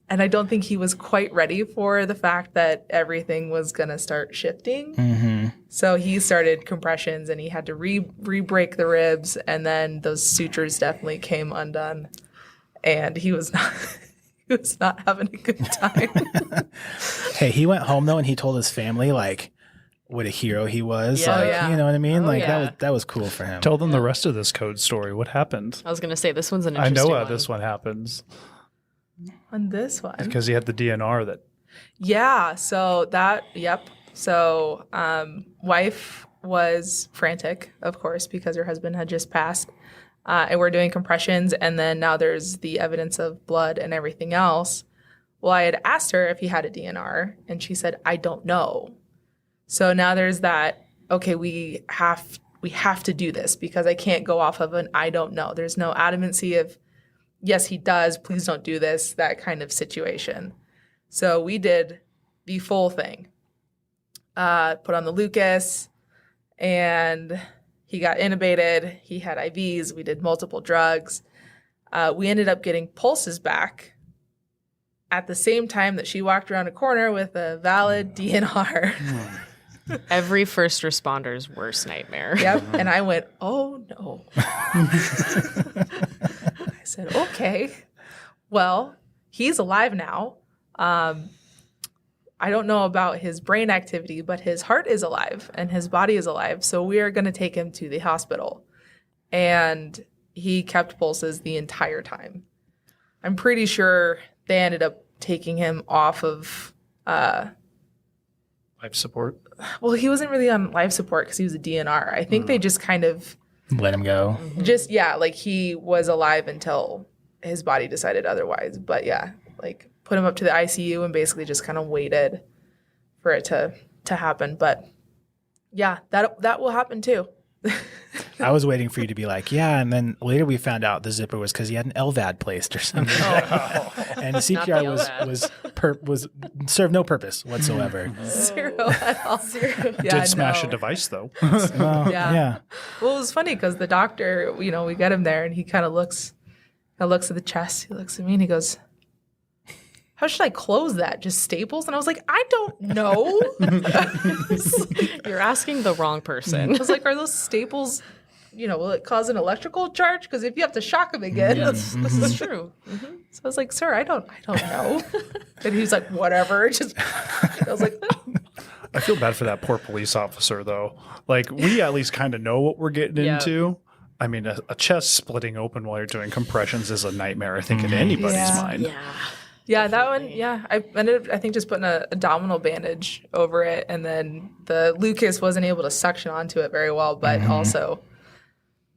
S3: And I don't think he was quite ready for the fact that everything was going to start shifting. So he started compressions and he had to re-break the ribs, and then those sutures definitely came undone, and he was not he was not having a good time.
S1: Hey, he went home though, and he told his family like what a hero he was.
S2: Yeah.
S1: Like,
S3: Yeah.
S1: you know what I mean?
S2: Oh,
S1: Like
S2: yeah.
S1: that was cool for him.
S4: Tell them the rest of this code story. What happened?
S2: I was gonna say this one's an
S4: I
S2: interesting
S4: know how
S2: one.
S4: this one happens
S3: On this one.
S4: because he had the DNR that.
S3: Yeah, so yep. So wife was frantic, of course, because her husband had just passed. And we're doing compressions, and then now there's the evidence of blood and everything else. Well, I had asked her if he had a DNR, and she said, I don't know. So now there's that, okay, we have to do this because I can't go off of an I don't know. There's no adamancy of, yes, he does, please don't do this, that kind of situation. So we did the full thing. Put on the Lucas, and he got intubated. He had IVs. We did multiple drugs. We ended up getting pulses back at the same time that she walked around a corner with a valid DNR.
S2: Every first responder's worst nightmare.
S3: Yep. And I went, oh no. I said, okay. Well, he's alive now. I don't know about his brain activity, but his heart is alive and his body is alive. So we are going to take him to the hospital. And he kept pulses the entire time. I'm pretty sure they ended up taking him off of,
S4: Life support.
S3: well, he wasn't really on life support because he was a DNR. I think they just kind of
S1: Let him go.
S3: like he was alive until his body decided otherwise. But yeah, like put him up to the ICU and basically just kind of waited for it to happen. But yeah, that will happen too.
S1: I was waiting for you to be like, yeah, and then later we found out the zipper was because he had an LVAD placed or something, and the CPR
S2: LVAD.
S1: was served no purpose whatsoever.
S3: Zero at all. Yeah,
S4: Did smash
S3: no.
S4: a device though.
S1: Well,
S3: Yeah.
S1: yeah.
S3: Well, it was funny because the doctor, we get him there and he kind of looks at the chest. He looks at me and he goes, how should I close that? Just staples? And I was like, I don't know.
S2: You're asking the wrong
S3: I
S2: person.
S3: was like, are those staples, will it cause an electrical charge? Because if you have to shock him again,
S2: This is true.
S3: So I was like, sir, I don't know. And he was like, whatever. Just, I was like,
S4: I feel bad for that poor police officer though. Like we at least kind of know what we're getting
S2: Yeah.
S4: into. I mean, a chest splitting open while you're doing compressions is a nightmare, I think, in anybody's
S3: Yeah.
S4: mind.
S2: Yeah.
S3: yeah, that one, yeah. I ended up, I think, just putting a abdominal bandage over it. And then the Lucas wasn't able to suction onto it very well, but also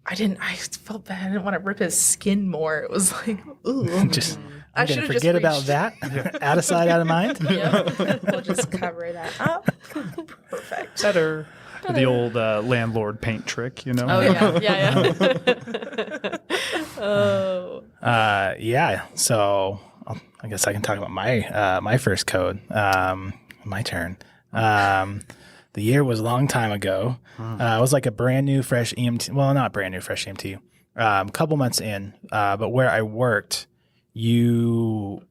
S3: I felt bad. I didn't want to rip his skin more. It was like, ooh.
S1: Just
S3: I
S1: I'm gonna
S3: should've just
S1: forget about
S3: reached-
S1: that. Out of sight, out of mind.
S3: We'll just cover that up. Perfect.
S4: Better. The old landlord paint trick, you know?
S2: Oh yeah. Yeah. Oh.
S1: Yeah. So I guess I can talk about my first code. My turn. The year was a long time ago. It was like a brand new, fresh EMT. Well, not brand new, fresh EMT. A couple months in, but where I worked, so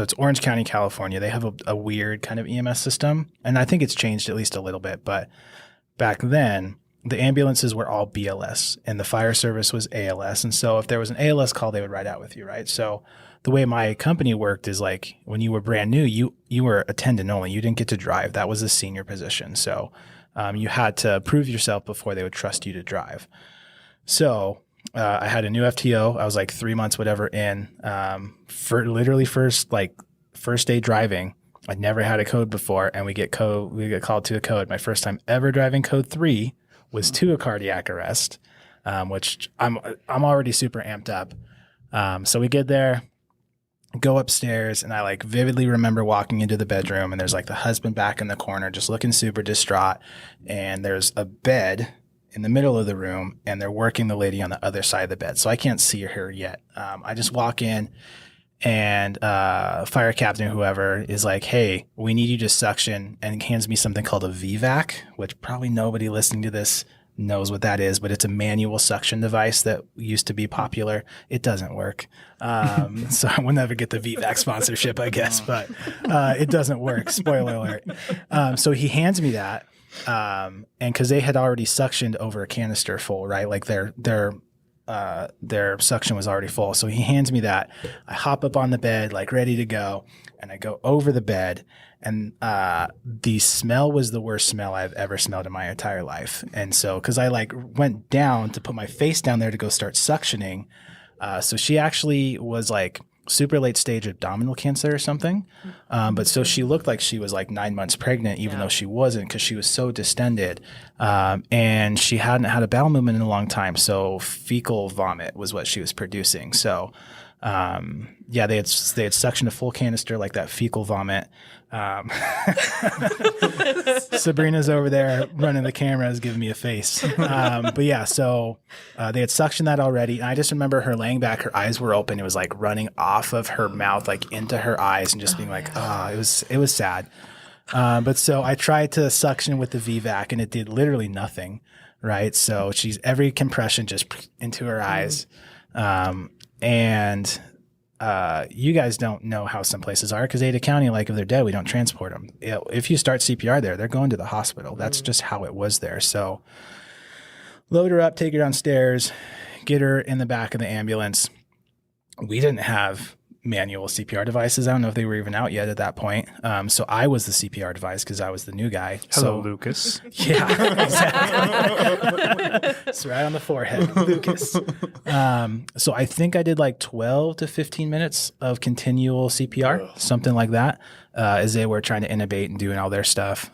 S1: it's Orange County, California. They have a weird kind of EMS system, and I think it's changed at least a little bit. But back then, the ambulances were all BLS, and the fire service was ALS. And so if there was an ALS call, they would ride out with you, right? So the way my company worked is like when you were brand new, you were attendant only. You didn't get to drive. That was a senior position. So you had to prove yourself before they would trust you to drive. So I had a new FTO. I was like 3 months, whatever, in for literally first day driving. I'd never had a code before, and we get called to a code. My first time ever driving code 3 was to a cardiac arrest, which I'm already super amped up. So we get there, go upstairs, and I like vividly remember walking into the bedroom, and there's like the husband back in the corner just looking super distraught, and there's a bed in the middle of the room, and they're working the lady on the other side of the bed. So I can't see her yet. I just walk in, and fire captain, whoever, is like, hey, we need you to suction, and hands me something called a VVAC, which probably nobody listening to this knows what that is, but it's a manual suction device that used to be popular. It doesn't work. So I will never get the VVAC sponsorship, I guess, but it doesn't work. Spoiler alert. So he hands me that. and because they had already suctioned over a canister full, right? Like their suction was already full. So he hands me that. I hop up on the bed, like ready to go, and I go over the bed. And the smell was the worst smell I've ever smelled in my entire life. And so, because I like went down to put my face down there to go start suctioning, so she actually was like super late stage abdominal cancer or something. But so she looked like she was like 9 months pregnant, even though she wasn't, because she was so distended. And she hadn't had a bowel movement in a long time. So fecal vomit was what she was producing. So yeah, they had suctioned a full canister like that fecal vomit. Sabrina's over there running the cameras, giving me a face. But yeah, so they had suctioned that already. And I just remember her laying back, her eyes were open. It was like running off of her mouth, like into her eyes, and just being like, it was sad. But so I tried to suction with the VVAC, and it did literally nothing. Right. So she's every compression just into her eyes. And you guys don't know how some places are, because Ada County, like if they're dead, we don't transport them. If you start CPR there, they're going to the hospital. That's just how it was there. So load her up, take her downstairs, get her in the back of the ambulance. We didn't have manual CPR devices. I don't know if they were even out yet at that point. So I was the CPR device because I was the new guy.
S4: Hello, Lucas.
S1: Yeah, exactly. It's right on the forehead, Lucas. So I think I did like 12 to 15 minutes of continual CPR, something like that, as they were trying to intubate and doing all their stuff,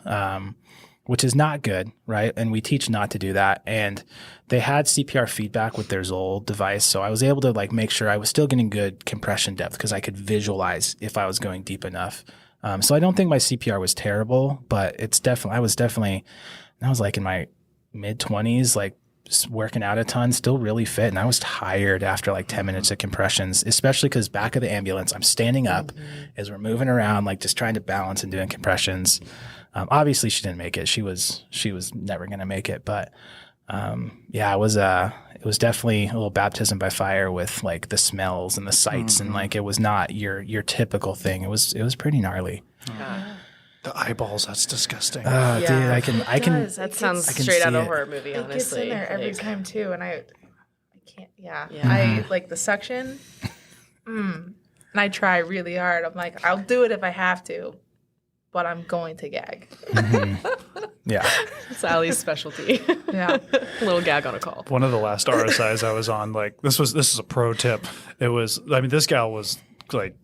S1: which is not good, right? And we teach not to do that. And they had CPR feedback with their Zoll device, so I was able to like make sure I was still getting good compression depth because I could visualize if I was going deep enough. So I don't think my CPR was terrible, but I was like in my mid-20s, like just working out a ton, still really fit, and I was tired after like 10 minutes of compressions, especially because back of the ambulance, I'm standing up as we're moving around, like just trying to balance and doing compressions. Obviously, she didn't make it. She was never going to make it, but yeah, it was definitely a little baptism by fire with like the smells and the sights, and like it was not your typical thing. It was pretty gnarly.
S4: The eyeballs, that's disgusting.
S1: Oh, dude, I can.
S2: That sounds
S1: I can
S2: straight out
S1: see
S2: of a
S1: it.
S2: horror movie,
S3: It gets
S2: honestly.
S3: in there every
S2: Like,
S3: time too, and I can't. Yeah,
S2: Yeah.
S3: I like the suction. And I try really hard. I'm like, I'll do it if I have to, but I'm going to gag.
S1: Yeah.
S2: It's Allie's specialty.
S3: Yeah.
S2: Little gag on a call.
S4: One of the last RSIs I was on, like this is a pro tip. It was, I mean, this gal was like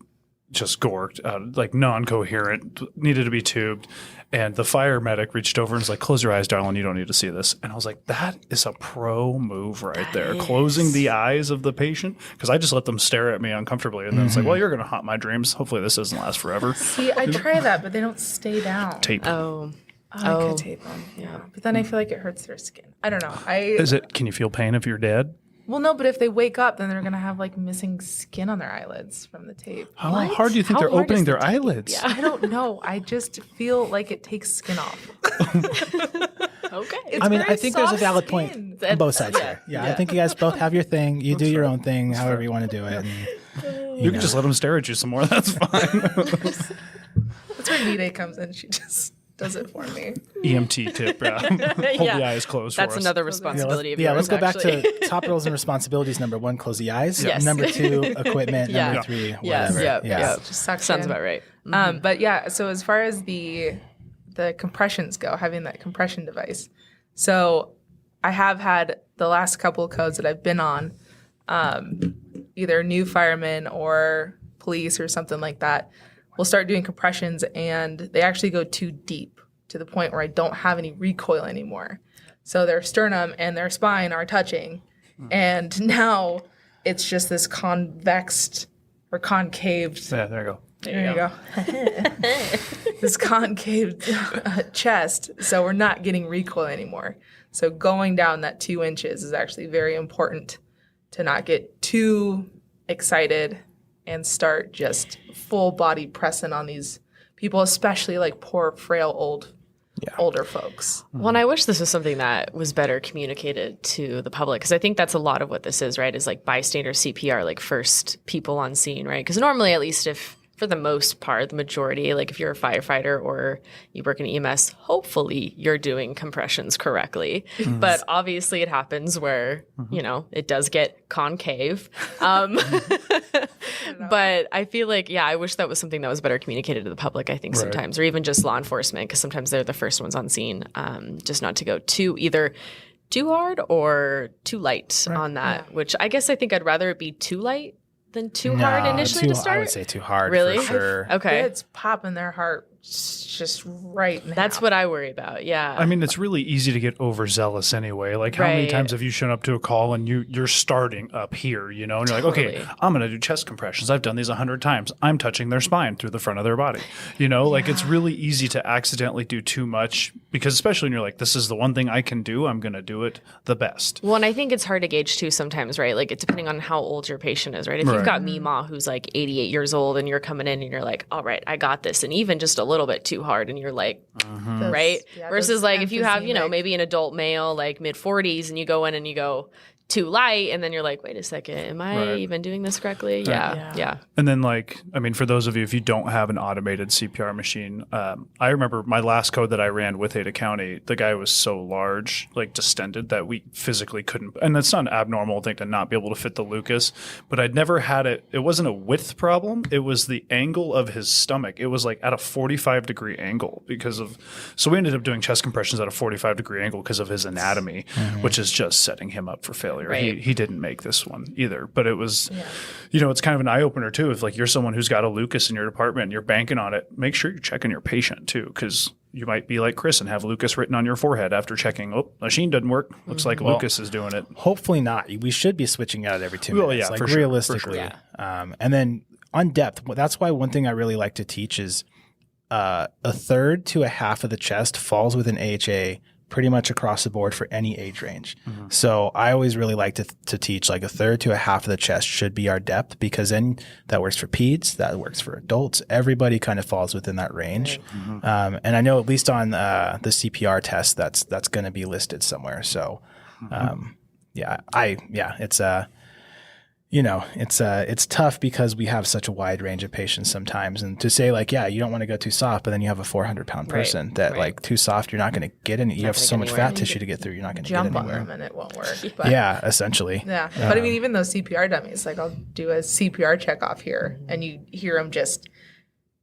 S4: just gorked, like non-coherent, needed to be tubed. And the fire medic reached over and was like, "Close your eyes, darling. You don't need to see this." And I was like, that is a pro move right there. Closing the eyes of the patient. Because I just let them stare at me uncomfortably. And then it's like, well, you're going to haunt my dreams. Hopefully this doesn't last forever.
S3: See, I try that, but they don't stay down.
S4: Tape.
S2: Oh.
S3: I could tape them. Yeah, but then I feel like it hurts their skin. I don't know.
S4: Can you feel pain if you're dead?
S3: Well, no, but if they wake up, then they're gonna have like missing skin on their eyelids from the tape.
S4: How hard do you think
S2: How
S4: they're
S2: hard
S4: opening
S2: is the
S4: their eyelids?
S2: Yeah.
S3: I don't know. I just feel like it takes skin off.
S2: Okay.
S3: It's
S1: I mean,
S3: very
S1: I think there's a
S3: soft
S1: valid
S3: skin.
S1: point on both sides here. Yeah, I think you guys both have your thing. You do your own thing, however you want to do it. And,
S4: You can just let them stare at you some more. That's fine.
S3: That's where Nide comes in. She just does it for me.
S4: EMT tip. Yeah. Hold the eyes closed
S2: That's
S4: for us.
S2: another responsibility of
S1: yeah,
S2: yours,
S1: let's go back
S2: actually.
S1: to top roles and responsibilities. Number 1, close the eyes.
S2: Yes.
S1: Number 2, equipment.
S2: Yeah.
S1: Number 3,
S2: Yes.
S1: whatever.
S2: Yep.
S1: Yeah.
S2: Yep.
S3: Just sucks
S2: Sounds
S3: in.
S2: about right.
S3: But yeah, so as far as the compressions go, having that compression device. So I have had the last couple of codes that I've been on, either new firemen or police or something like that, will start doing compressions, and they actually go too deep to the point where I don't have any recoil anymore. So their sternum and their spine are touching, and now it's just this convexed or concaved.
S4: Yeah, there you go.
S3: There you go. This concave chest, so we're not getting recoil anymore. So going down that 2 inches is actually very important to not get too excited and start just full body pressing on these people, especially like poor, frail, older folks.
S2: Well, and I wish this was something that was better communicated to the public, because I think that's a lot of what this is, right? Is like bystander CPR, like first people on scene, right? Because normally, at least if for the most part, the majority, like if you're a firefighter or you work in EMS, hopefully you're doing compressions correctly. But obviously it happens where, you know, it does get concave. But I feel like, I wish that was something that was better communicated to the public, I think sometimes, or even just law enforcement, because sometimes they're the first ones on scene, just not to go either too hard or too light on that, which I guess I think I'd rather it be too light than too hard initially to start.
S1: I would say too hard.
S2: Really?
S1: For sure.
S2: Okay.
S3: Kids popping their heart just right in
S2: That's
S3: half.
S2: what I worry about. Yeah.
S4: I mean, it's really easy to get overzealous anyway. Like, how many times have you shown up to a call and you're starting up here, you know, and you're like, okay, I'm going to do chest compressions. I've done these 100 times. I'm touching their spine through the front of their body. You know, like it's really easy to accidentally do too much because especially when you're like, this is the one thing I can do. I'm going to do it the best.
S2: Well, and I think it's hard to gauge too sometimes, right? Like, it's depending on how old your patient is, right? If you've got Meemaw who's like 88 years old and you're coming in and you're like, all right, I got this. And even just a little bit too hard and you're like, right? Versus like if you have, you know, maybe an adult male, like mid 40s, and you go in and you go too light, and then you're like, wait a second, am I even doing this correctly? Yeah.
S4: And then, like, I mean, for those of you, if you don't have an automated CPR machine, I remember my last code that I ran with Ada County, the guy was so large, like distended, that we physically couldn't, and that's not an abnormal thing to not be able to fit the Lucas, but I'd never had it wasn't a width problem, it was the angle of his stomach. It was like at a 45-degree angle so we ended up doing chest compressions at a 45-degree angle because of his anatomy, which is just setting him up for failure.
S2: Right.
S4: He didn't make this one either, but it was, you know, it's kind of an eye opener too. If like you're someone who's got a Lucas in your department and you're banking on it, make sure you're checking your patient too, because you might be like Chris and have Lucas written on your forehead after checking. Oh, machine doesn't work. Looks like Lucas is doing it.
S1: Hopefully not. We should be switching out every 2 minutes.
S4: Well, yeah,
S1: like
S4: for sure,
S1: realistically. And then on depth, that's why one thing I really like to teach is a third to a half of the chest falls within AHA pretty much across the board for any age range. So I always really like to teach like a third to a half of the chest should be our depth, because then that works for peds, that works for adults. Everybody kind of falls within that range. And I know at least on the CPR test, that's going to be listed somewhere. So it's you know, it's tough because we have such a wide range of patients sometimes, and to say like, you don't want to go too soft, but then you have a 400-pound person like too soft, you're not going to get in. You have so much fat tissue to get through, you're not going to get anywhere.
S3: Jump on them and it won't work. But,
S1: essentially.
S3: Yeah, but I mean, even those CPR dummies, like I'll do a CPR check off here, and you hear them just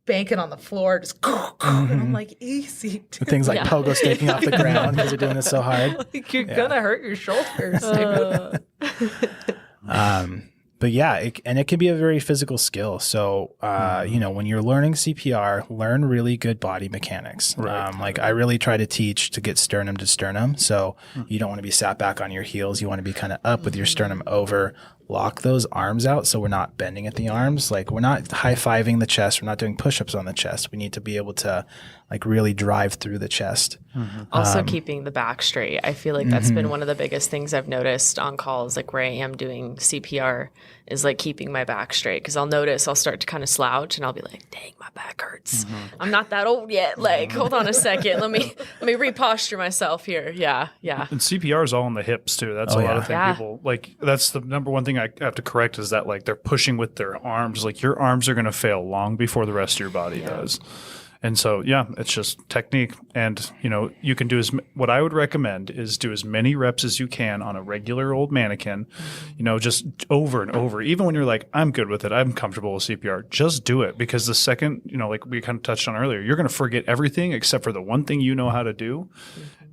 S3: banking on the floor, just and I'm like, easy.
S1: Things like pogo staking off the ground because they're doing it so hard.
S3: Like, you're gonna hurt your shoulders.
S1: But it can be a very physical skill. So, you know, when you're learning CPR, learn really good body mechanics. Like I really try to teach to get sternum to sternum. So you don't want to be sat back on your heels. You want to be kind of up with your sternum over, lock those arms out. So we're not bending at the arms. Like we're not high-fiving the chest. We're not doing push-ups on the chest. We need to be able to like really drive through the chest.
S2: Also keeping the back straight. I feel like that's been one of the biggest things I've noticed on calls, like where I am doing CPR, is like keeping my back straight. Because I'll start to kind of slouch and I'll be like, dang, my back hurts. I'm not that old yet. Like, hold on a second. Let me reposture myself here. Yeah.
S4: And CPR is all in the hips too. That's a lot of things people like. That's the number one thing I have to correct, is that like they're pushing with their arms. Like your arms are going to fail long before the rest of your body does. And so, it's just technique. And, you know, you can do what I would recommend is do as many reps as you can on a regular old mannequin, you know, just over and over. Even when you're like, I'm good with it, I'm comfortable with CPR, just do it. Because the second, you know, like we kind of touched on earlier, you're going to forget everything except for the one thing you know how to do,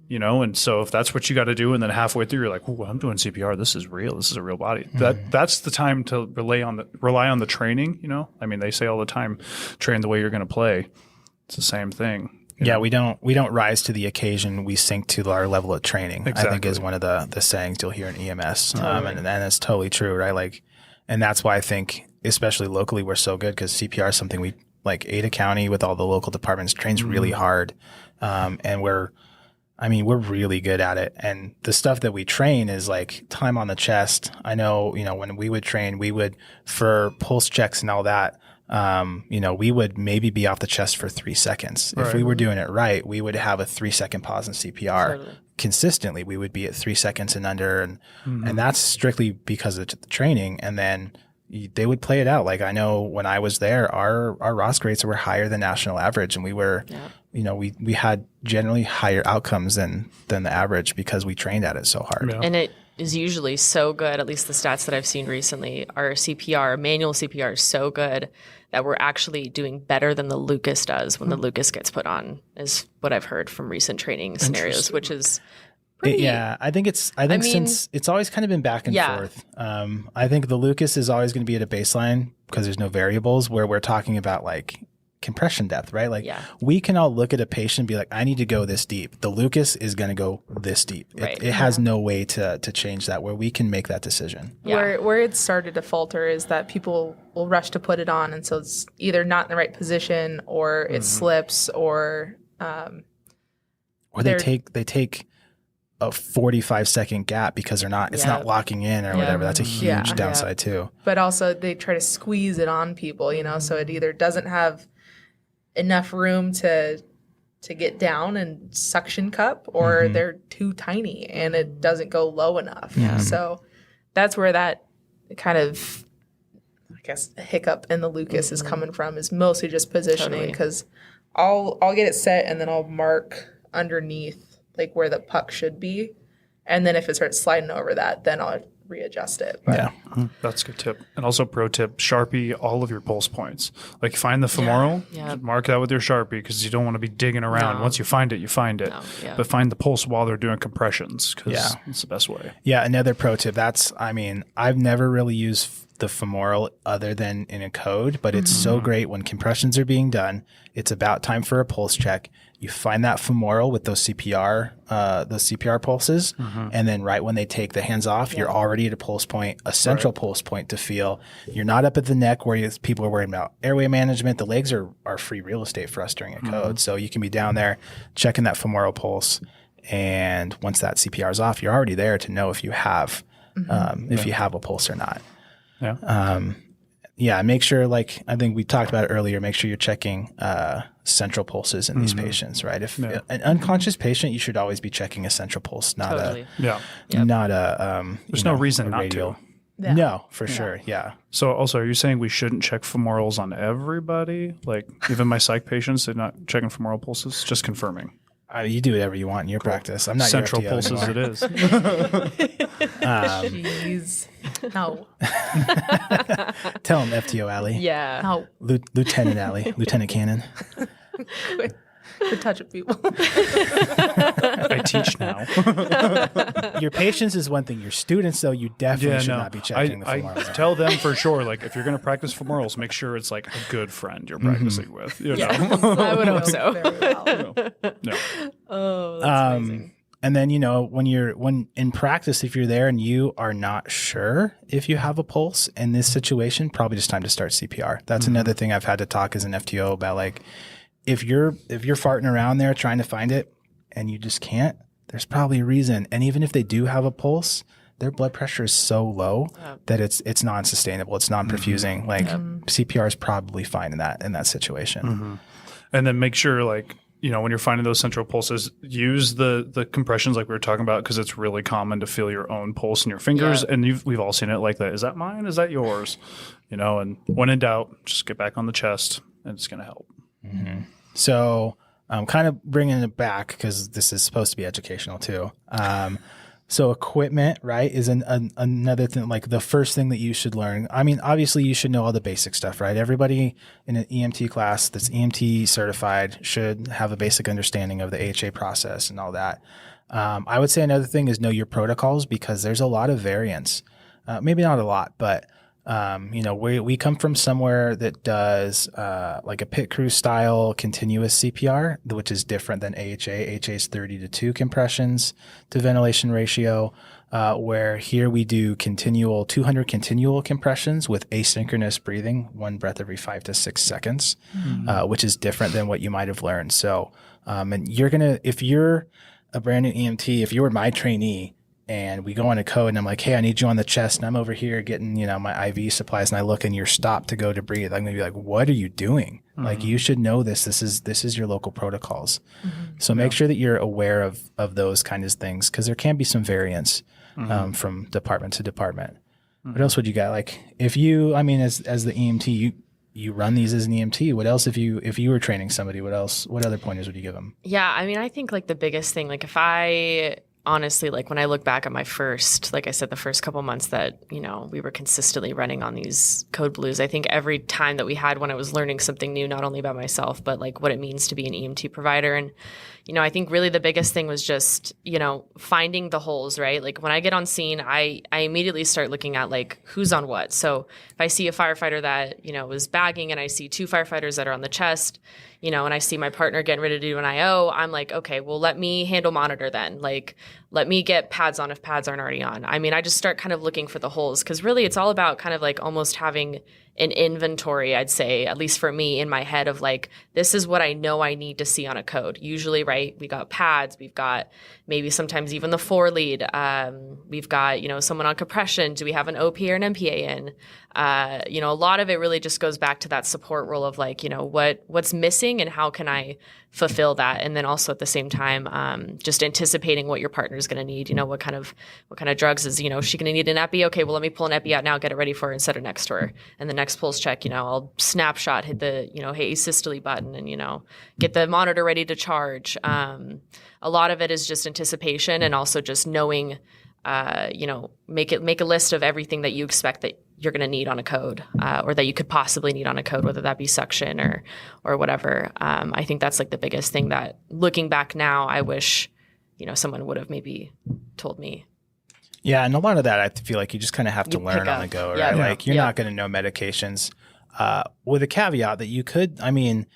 S4: you know. And so if that's what you got to do, and then halfway through, you're like, oh, I'm doing CPR. This is real. This is a real body. That's the time to rely on the training, you know. I mean, they say all the time, train the way you're going to play. It's the same thing.
S1: Yeah, we don't rise to the occasion. We sink to our level of training.
S4: Exactly.
S1: I think is one of the sayings you'll hear in EMS, and it's totally true, right? Like, and that's why I think, especially locally, we're so good, because CPR is something we like. Ada County with all the local departments trains really hard, and we're really good at it. And the stuff that we train is like time on the chest. I know, you know, when we would train, for pulse checks and all that. You know, we would maybe be off the chest for 3 seconds. If we were doing it right, we would have a 3-second pause in CPR. Consistently, we would be at 3 seconds and under. And that's strictly because of the training. And then, they would play it out. Like I know when I was there, our ROSC rates were higher than national average, and we were, we had generally higher outcomes than the average because we trained at it so hard.
S4: Yeah.
S2: And it is usually so good, at least the stats that I've seen recently, our CPR, manual CPR is so good that we're actually doing better than the Lucas does when the Lucas gets put on, is what I've heard from recent training scenarios, which is pretty...
S1: I think since it's always kind of been back and forth. I think the Lucas is always going to be at a baseline because there's no variables where we're talking about like compression depth, right? Like we can all look at a patient and be like, I need to go this deep. The Lucas is going to go this deep. It has no way to change that where we can make that decision.
S3: Where it started to falter is that people will rush to put it on, and so it's either not in the right position or it slips or
S1: they take a 45-second gap because they're not it's not locking in or whatever. That's a huge downside too.
S3: But also they try to squeeze it on people, so it either doesn't have enough room to get down and suction cup, or they're too tiny and it doesn't go low enough. So that's where that kind of, I guess, hiccup in the Lucas is coming from, is mostly just positioning, because I'll get it set and then I'll mark underneath like where the puck should be, and then if it starts sliding over that, then I'll readjust it. But
S4: that's a good tip. And also pro tip, Sharpie all of your pulse points. Like find the femoral, mark that with your Sharpie, because you don't want to be digging around. Once you find it, you find it. But find the pulse while they're doing compressions, because it's the best way. Yeah,
S1: another pro tip. I've never really used the femoral other than in a code, but it's so great when compressions are being done. It's about time for a pulse check. You find that femoral with those CPR pulses, and then right when they take the hands off, you're already at a pulse point, a central pulse point to feel. You're not up at the neck where people are worried about airway management. The legs are free real estate for us during a code, so you can be down there checking that femoral pulse, and once that CPR is off, you're already there to know if you have you have a pulse or not. Make sure, like I think we talked about it earlier, make sure you're checking central pulses in these patients, right? If an unconscious patient, you should always be checking a central pulse, not not a
S4: there's no reason not to.
S1: No, for sure. Yeah.
S4: So also, are you saying we shouldn't check femorals on everybody? Like even my psych patients, they're not checking femoral pulses? Just confirming.
S1: You do whatever you want in your practice. I'm not
S4: central
S1: your
S4: pulses. It is.
S3: Jeez. No.
S1: Tell him, FTO Allie.
S2: Yeah.
S3: No.
S1: Lieutenant Allie. Lieutenant Cannon.
S3: Quit touching people.
S4: I teach now.
S1: Your patients is one thing. Your students, though, you definitely should not be checking the femorals.
S4: I tell them for sure, like, if you're going to practice femorals, make sure it's like a good friend you're practicing with. You know?
S2: I would hope so.
S3: Very well.
S2: Oh, that's amazing.
S1: And then, when in practice, if you're there and you are not sure if you have a pulse in this situation, probably just time to start CPR. That's another thing I've had to talk as an FTO about. Like, if you're farting around there trying to find it and you just can't, there's probably a reason. And even if they do have a pulse, their blood pressure is so low that it's non-sustainable. It's non-perfusing. Like CPR is probably fine in that situation.
S4: And then make sure, like, when you're finding those central pulses, use the compressions like we were talking about, because it's really common to feel your own pulse in your fingers. And we've all seen it like that. Is that mine? Is that yours? And when in doubt, just get back on the chest and it's going to help.
S1: So I'm kind of bringing it back because this is supposed to be educational too. So equipment, right, is another thing, like the first thing that you should learn. I mean, obviously you should know all the basic stuff, right? Everybody in an EMT class that's EMT certified should have a basic understanding of the AHA process and all that. I would say another thing is know your protocols, because there's a lot of variance. Maybe not a lot, but we come from somewhere that does like a pit crew style continuous CPR, which is different than AHA. AHA is 30-2 compressions to ventilation ratio, where here we do 200 continual compressions with asynchronous breathing, one breath every 5 to 6 seconds, which is different than what you might have learned. So, and if you're a brand new EMT, if you were my trainee, and we go on a code and I'm like, hey, I need you on the chest, and I'm over here getting, my IV supplies, and I look and you're stopped to go to breathe, I'm going to be like, what are you doing? Like, you should know this. This is your local protocols. So make sure that you're aware of those kinds of things, because there can be some variance from department to department. What else would you got? Like if you, I mean, as the EMT, you run these as an EMT. What else, if you were training somebody, what other pointers would you give them?
S2: Yeah, I mean, I think like the biggest thing, like if I honestly, like when I look back at my first, like I said, the first couple months that, we were consistently running on these code blues, I think every time that we had when I was learning something new, not only about myself, but like what it means to be an EMT provider. And, I think really the biggest thing was just, finding the holes, right? Like when I get on scene, I immediately start looking at like who's on what. So if I see a firefighter that, is bagging and I see 2 firefighters that are on the chest, and I see my partner getting ready to do an IO, I'm like, okay, well, let me handle monitor then. Like, let me get pads on if pads aren't already on. I mean, I just start kind of looking for the holes because really it's all about kind of like almost having an inventory, I'd say, at least for me in my head of like, this is what I know I need to see on a code. Usually, right, we got pads, we've got maybe sometimes even the 4 lead. We've got, someone on compression. Do we have an OP or an MPA in? A lot of it really just goes back to that support role of like, what's missing and how can I fulfill that? And then also at the same time, just anticipating what your partner is going to need. What kind of drugs is, she going to need an epi? Okay, well, let me pull an epi out now, get it ready for her and set her next to her. And the next pulse check, I'll snapshot, hit the, hey, asystole button and, get the monitor ready to charge. A lot of it is just anticipation and also just knowing, make a list of everything that you expect that you're going to need on a code, or that you could possibly need on a code, whether that be suction or whatever. I think that's like the biggest thing that looking back now, I wish, someone would have maybe told me.
S1: Yeah. And a lot of that, I feel like you just kind of have to learn on the go, right?
S2: Yeah.
S1: Like you're not going to know medications, with a caveat that you could, I mean,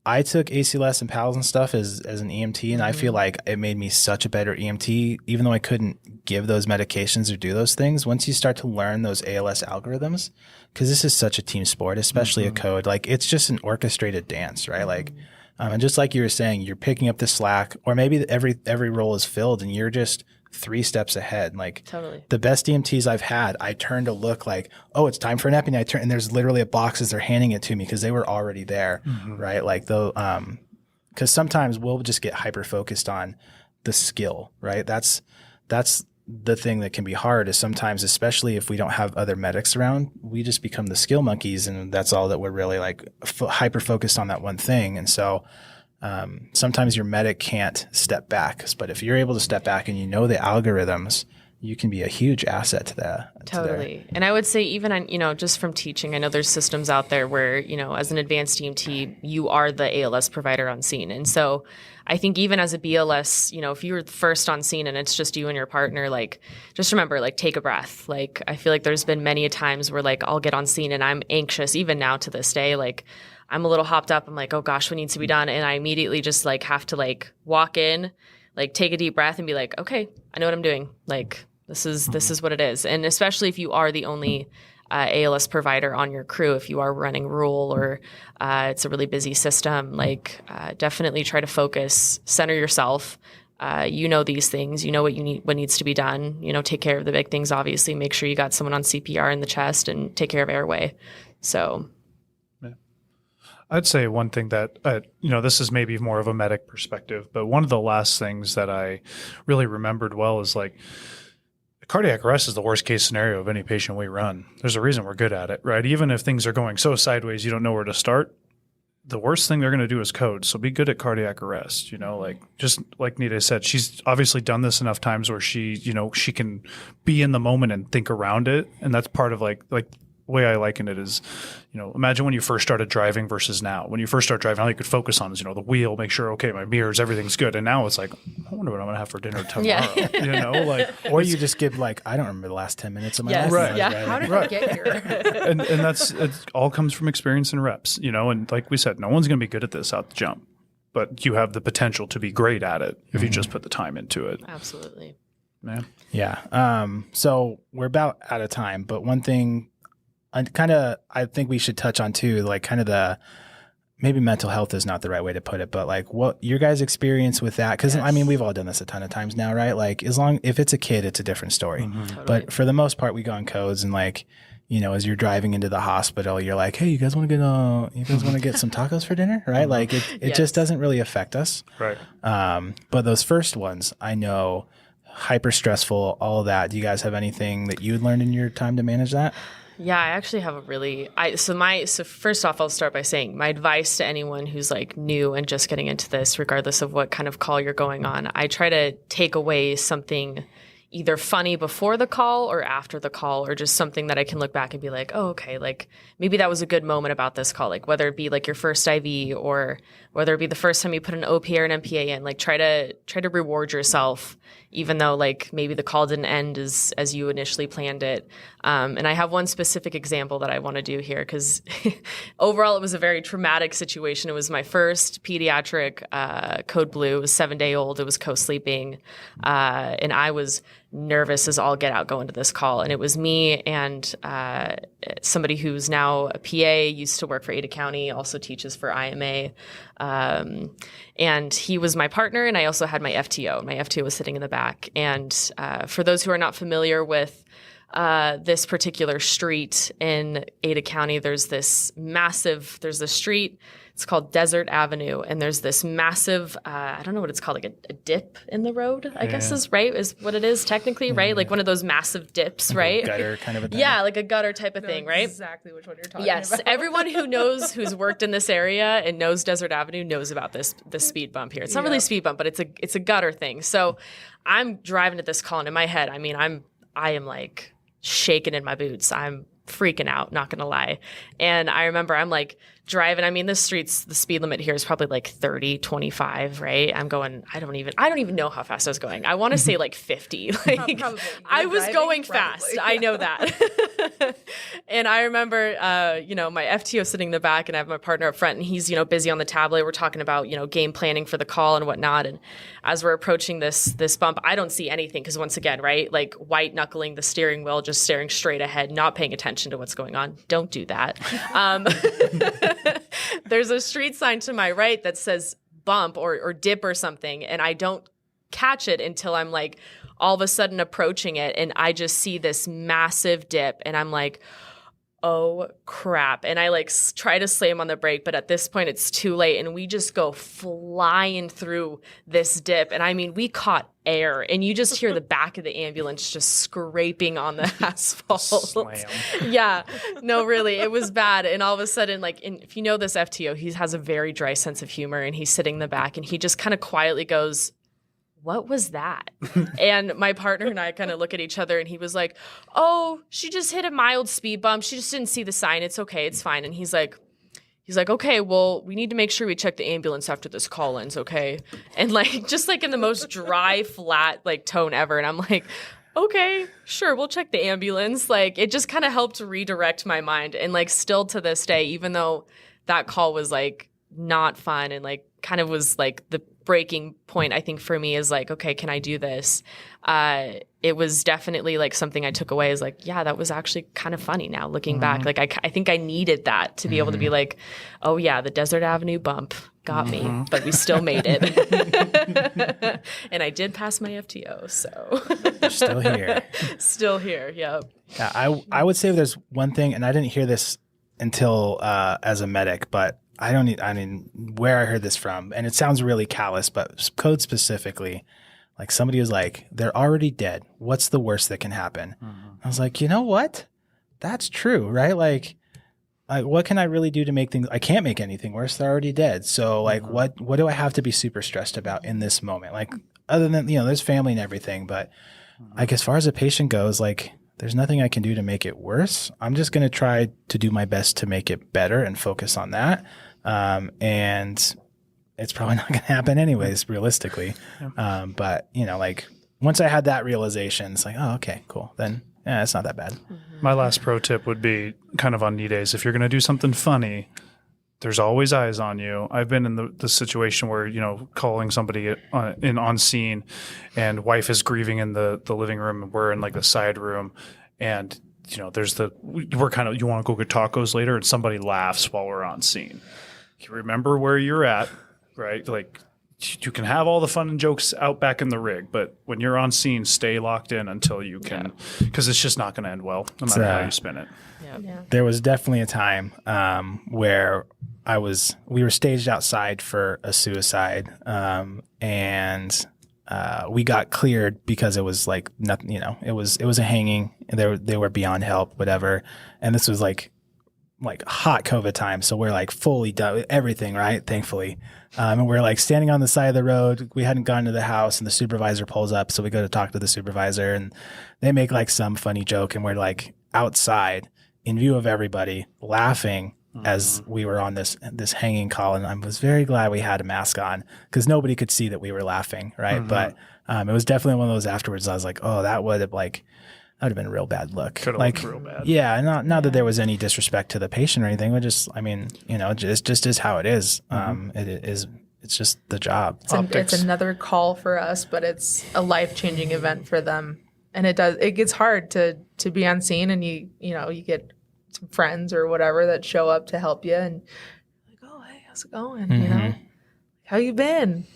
S1: I took ACLS and PALS and stuff as an EMT, and I feel like it made me such a better EMT, even though I couldn't give those medications or do those things. Once you start to learn those ALS algorithms, because this is such a team sport, especially a code, like it's just an orchestrated dance, right? Like, and just like you were saying, you're picking up the slack, or maybe every role is filled, and you're just 3 steps ahead. Like
S2: Totally.
S1: The best EMTs I've had, I turn to look like, oh, it's time for an epi. And I turn, and there's literally a box as they're handing it to me because they were already there, right? Like though, because sometimes we'll just get hyper focused on the skill, right? That's the thing that can be hard. Is sometimes, especially if we don't have other medics around, we just become the skill monkeys, and that's all that we're really like hyper focused on that one thing, and so. Sometimes your medic can't step back, but if you're able to step back and the algorithms, you can be a huge asset to that.
S2: Totally. And I would say even, just from teaching, I know there's systems out there where, as an advanced EMT, you are the ALS provider on scene. And so I think even as a BLS, if you're first on scene and it's just you and your partner, like, just remember, like, take a breath. Like, I feel like there's been many a times where like I'll get on scene and I'm anxious, even now to this day, like, I'm a little hopped up. I'm like, oh gosh, what needs to be done? And I immediately just like have to like walk in, like take a deep breath and be like, okay, I know what I'm doing. Like this is what it is. And especially if you are the only ALS provider on your crew, if you are running rural or it's a really busy system, like definitely try to focus, center yourself. These things, what you need, what needs to be done, take care of the big things, obviously make sure you got someone on CPR in the chest and take care of airway. So
S4: I'd say one thing that, this is maybe more of a medic perspective, but one of the last things that I really remembered well is like cardiac arrest is the worst case scenario of any patient we run. There's a reason we're good at it, right? Even if things are going so sideways, you don't know where to start. The worst thing they're going to do is code. So be good at cardiac arrest, like just like Nita said, she's obviously done this enough times where she can be in the moment and think around it. And that's part of like the way I liken it is, imagine when you first started driving versus now. When you first start driving, all you could focus on is, the wheel, make sure, okay, my mirrors, everything's good. And now it's like, I wonder what I'm going to have for dinner tomorrow,
S1: or you just give like, I don't remember the last 10 minutes of my life.
S4: Right.
S2: Yeah.
S3: How did I get here?
S4: and it all comes from experience and reps, and like we said, no one's going to be good at this out the jump, but you have the potential to be great at it if you just put the time into it.
S2: Absolutely.
S4: Man.
S1: Yeah. So we're about out of time, but one thing I think we should touch on too, like kind of maybe mental health is not the right way to put it, but like what your guys' experience with that. Cause I mean, we've all done this a ton of times now, right? Like if it's a kid, it's a different story,
S2: Totally.
S1: but for the most part, we go on codes and like, as you're driving into the hospital, you're like, hey, you guys want to get some tacos for dinner? Right. Like it just doesn't really affect us.
S4: Right.
S1: But those first ones I know hyper stressful, all of that. Do you guys have anything that you learned in your time to manage that?
S2: Yeah, I actually have a really so first off, I'll start by saying my advice to anyone who's like new and just getting into this, regardless of what kind of call you're going on, I try to take away something either funny before the call or after the call, or just something that I can look back and be like, oh, okay, like maybe that was a good moment about this call, like whether it be like your first IV or whether it be the first time you put an OP or an MPA in, like try to reward yourself, even though like maybe the call didn't end as you initially planned it. And I have one specific example that I want to do here because overall it was a very traumatic situation. It was my first pediatric code blue. It was 7-day-old. It was co-sleeping. And I was nervous as all get out going to this call. And it was me and somebody who's now a PA, used to work for Ada County, also teaches for IMA. And he was my partner, and I also had my FTO. My FTO was sitting in the back. And for those who are not familiar with this particular street in Ada County, there's this street. It's called Desert Avenue, and there's this massive, I don't know what it's called, like a dip in the road, I guess is what it is technically, right? Like one of those massive dips, right?
S1: Gutter kind of a thing.
S2: Yeah, like a gutter type of thing, right?
S3: Exactly which one you're talking
S2: Yes,
S3: about.
S2: everyone who's worked in this area and knows Desert Avenue knows about this speed bump here. It's not really a speed bump, but it's a gutter thing. So I'm driving to this call, and in my head, I mean, I am like shaking in my boots. I'm freaking out, not gonna lie. And I remember I'm like driving. I mean, the speed limit here is probably like 30, 25, right? I'm going, I don't even know how fast I was going. I want to say like 50. Like
S3: Probably.
S2: I was
S3: Driving?
S2: going
S3: Probably.
S2: fast. I know that. And I remember, my FTO sitting in the back, and I have my partner up front, and he's, busy on the tablet. We're talking about, game planning for the call and whatnot. And as we're approaching this bump, I don't see anything because once again, right, like white knuckling the steering wheel, just staring straight ahead, not paying attention to what's going on. Don't do that. There's a street sign to my right that says bump or dip or something, and I don't catch it until I'm like all of a sudden approaching it, and I just see this massive dip, and I'm like, oh crap. And I like try to slam on the brake, but at this point it's too late, and we just go flying through this dip. And I mean, we caught air, and you just hear the back of the ambulance just scraping on the asphalt.
S4: Slam.
S2: Yeah, no, really, it was bad. And all of a sudden, like, if you know this FTO, he has a very dry sense of humor, and he's sitting in the back, and he just kind of quietly goes, what was that? And my partner and I kind of look at each other, and he was like, oh, she just hit a mild speed bump. She just didn't see the sign. It's okay. It's fine. And he's like, okay, well, we need to make sure we check the ambulance after this call ends, okay? And like, just like in the most dry, flat like tone ever. And I'm like, okay, sure, we'll check the ambulance. Like, it just kind of helped redirect my mind. And like, still to this day, even though that call was like not fun and like kind of was like the breaking point, I think, for me is like, okay, can I do this? It was definitely like something I took away is like, yeah, that was actually kind of funny now looking back. Like, I think I needed that to be able to be like, oh yeah, the Desert Avenue bump got me, but we still made it. And I did pass my FTO, so.
S1: You're still here.
S2: Still here, yep.
S1: Yeah, I would say there's one thing, and I didn't hear this until as a medic, but I mean, where I heard this from, and it sounds really callous, but code specifically, like somebody was like, they're already dead. What's the worst that can happen? I was like, you know what? That's true, right? Like what can I really do to make things? I can't make anything worse. They're already dead. So like, what do I have to be super stressed about in this moment? Like, other than, there's family and everything, but like, as far as a patient goes, like, there's nothing I can do to make it worse. I'm just going to try to do my best to make it better and focus on that. And it's probably not going to happen anyways, realistically. But like, once I had that realization, it's like, oh, okay, cool. Then yeah, it's not that bad.
S4: My last pro tip would be kind of on knee days. If you're going to do something funny, there's always eyes on you. I've been in the situation where, calling somebody on scene, and wife is grieving in the living room, and we're in like the side room, and there's we're kind of, you want to go get tacos later, and somebody laughs while we're on scene. You remember where you're at, right? Like, you can have all the fun and jokes out back in the rig, but when you're on scene, stay locked in until you can, because it's just not going to end well, no matter how you spin it.
S2: Yeah.
S1: There was definitely a time where we were staged outside for a suicide, and we got cleared because it was like nothing, it was a hanging, and they were beyond help, whatever. And this was like hot COVID time. So we're like fully done with everything, right? Thankfully. And we're like standing on the side of the road. We hadn't gone to the house, and the supervisor pulls up. So we go to talk to the supervisor, and they make like some funny joke. And we're like outside in view of everybody laughing as we were on this hanging call. And I was very glad we had a mask on because nobody could see that we were laughing. Right. But it was definitely one of those afterwards. I was like, oh, that would have been a real bad look.
S4: Could have looked real bad.
S1: Yeah, not that there was any disrespect to the patient or anything, but just, I mean, it just is how it is. It's just the job.
S3: It's another call for us, but it's a life-changing event for them. And it gets hard to be on scene, and you get some friends or whatever that show up to help you, and like, oh, hey, how's it going? How you been?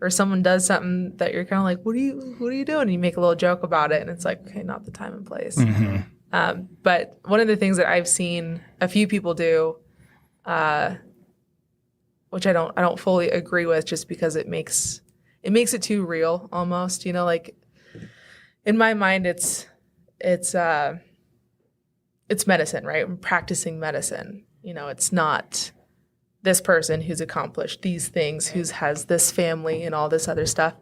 S3: Or someone does something that you're kind of like, what are you doing? And you make a little joke about it, and it's like, okay, not the time and place. But one of the things that I've seen a few people do, which I don't fully agree with, just because it makes it too real almost. Like in my mind, it's medicine, right? I'm practicing medicine. It's not this person who's accomplished these things, who has this family and all this other stuff.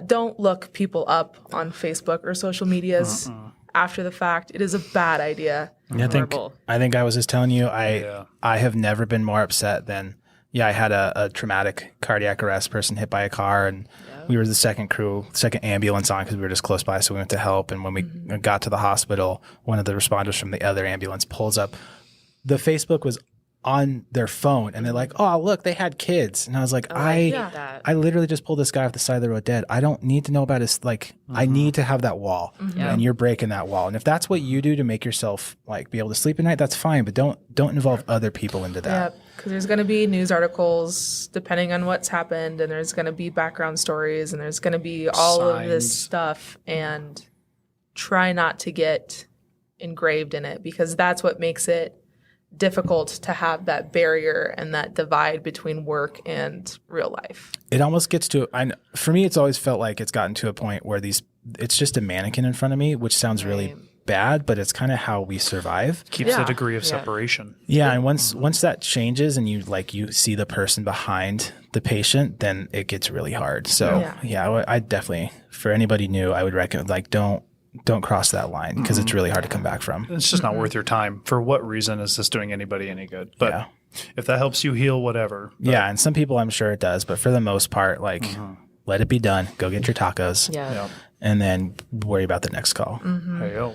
S3: Don't look people up on Facebook or social medias after the fact. It is a bad idea.
S1: Yeah, I think I was just telling you, I have never been more upset than, I had a traumatic cardiac arrest person hit by a car, and we were the second ambulance on because we were just close by, so we went to help. And when we got to the hospital, one of the responders from the other ambulance pulls up. The Facebook was on their phone, and they're like, oh, look, they had kids. And I was like, I literally just pulled this guy off the side of the road dead. I don't need to know about his, I need to have that wall, and you're breaking that wall. And if that's what you do to make yourself be able to sleep at night, that's fine, but don't involve other people into that. Yeah,
S3: because there's going to be news articles depending on what's happened, and there's going to be background stories, and there's going to be all of this stuff, and try not to get engraved in it, because that's what makes it difficult to have that barrier and that divide between work and real life.
S1: It almost gets to, for me, it's always felt like it's gotten to a point where it's just a mannequin in front of me, which sounds really bad, but it's kind of how we survive.
S4: Keeps a degree of separation.
S1: Yeah, and once that changes and you see the person behind the patient, then it gets really hard. So I definitely, for anybody new, I would recommend don't cross that line, because it's really hard to come back from.
S4: It's just not worth your time. For what reason is this doing anybody any good? But if that helps you heal, whatever.
S1: Yeah, and some people, I'm sure it does, but for the most part, let it be done. Go get your tacos. And then worry about the next call.
S4: Hey-o.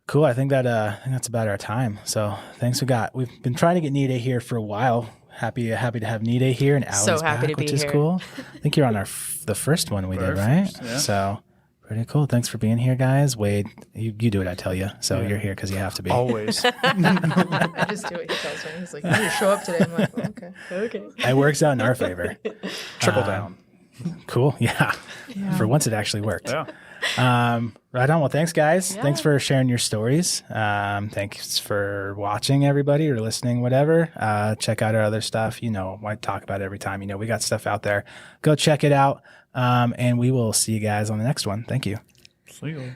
S1: Cool. I think that's about our time. So thanks. We've been trying to get Nide here for a while. Happy to have Nide here, and Allie's back, which is cool. I think you're on the first one we did, right? Yeah. So pretty cool. Thanks for being here, guys. Wade, you do what I tell you. So you're here because you have to be.
S4: Always.
S3: I just do what he tells me. He's like, you need to show up today. I'm like, well, okay.
S1: It works out in our favor.
S4: Trickle down.
S1: Cool. Yeah. For once, it actually worked. Yeah. Right on. Well, thanks, guys. Thanks for sharing your stories. Thanks for watching, everybody, or listening, whatever. Check out our other stuff. I talk about it every time. We got stuff out there. Go check it out. And we will see you guys on the next one. Thank you.
S4: See you.